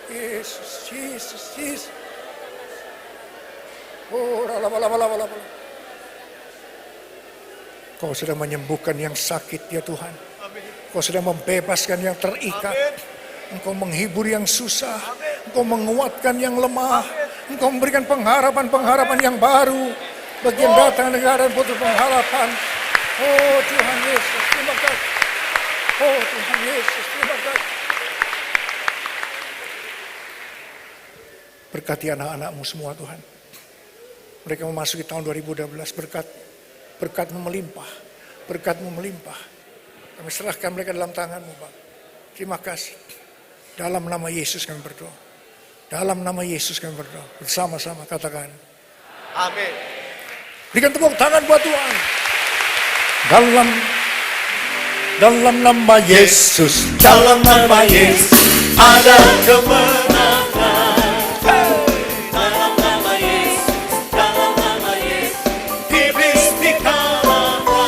[SPEAKER 2] Yesus, Yesus, Yesus. Kau sedang menyembuhkan yang sakit ya Tuhan. Kau sedang membebaskan yang terikat. Engkau menghibur yang susah. Engkau menguatkan yang lemah. Engkau memberikan pengharapan-pengharapan yang baru. Bagi yang datang negara dan putus pengharapan. Oh Tuhan Yesus, terima kasih. Oh Tuhan Yesus, terima kasih. Berkati anak-anakmu semua Tuhan. Mereka memasuki tahun 2012 berkat-Mu melimpah. Berkat-Mu melimpah. Kami serahkan mereka dalam tangan-Mu Bapa. Terima kasih. Dalam nama Yesus kami berdoa. Dalam nama Yesus kami berdoa. Bersama-sama katakan.
[SPEAKER 1] Amin.
[SPEAKER 2] Berikan tepuk tangan buat Tuhan. Dalam nama Yesus.
[SPEAKER 3] Dalam nama Yesus ada kemenangan. Dalam nama Yesus, dalam nama Yesus, iblis dikalahkan.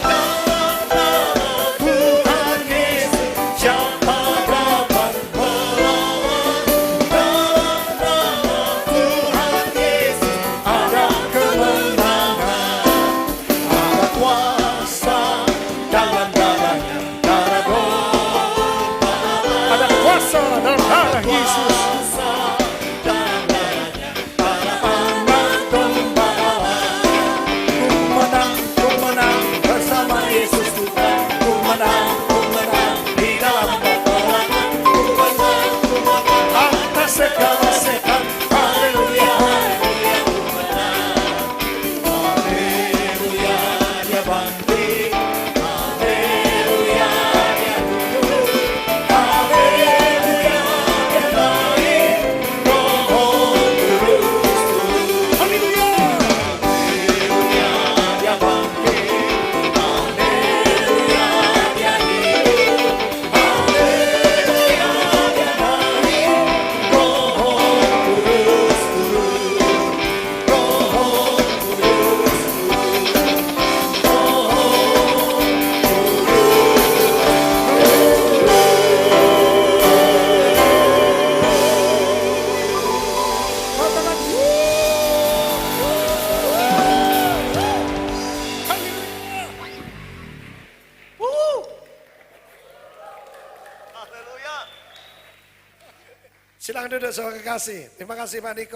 [SPEAKER 3] Dalam nama Tuhan Yesus, siapa dapat melawan? Dalam nama Tuhan Yesus ada kemenangan, ada kuasa dalam darahnya, darah Golgota.
[SPEAKER 2] Ada kuasa dalam darah Yesus. Ku menang bersama Yesus Tuhan. Ku menang di dalam peperangan. Ku menang atas segala setan. Haleluya, haleluya, ku menang. Haleluya, dia bangkit. Haleluya, dia duduk. Haleluya, dia naik. Roh Kudus turun. Haleluya. Haleluya, dia bangkit. Haleluya, dia hidup. Haleluya, dia naik. Roh Kudus turun. Roh Kudus
[SPEAKER 1] Haleluya.
[SPEAKER 2] Silakan duduk saudara kekasih. Terima kasih Pak Niko.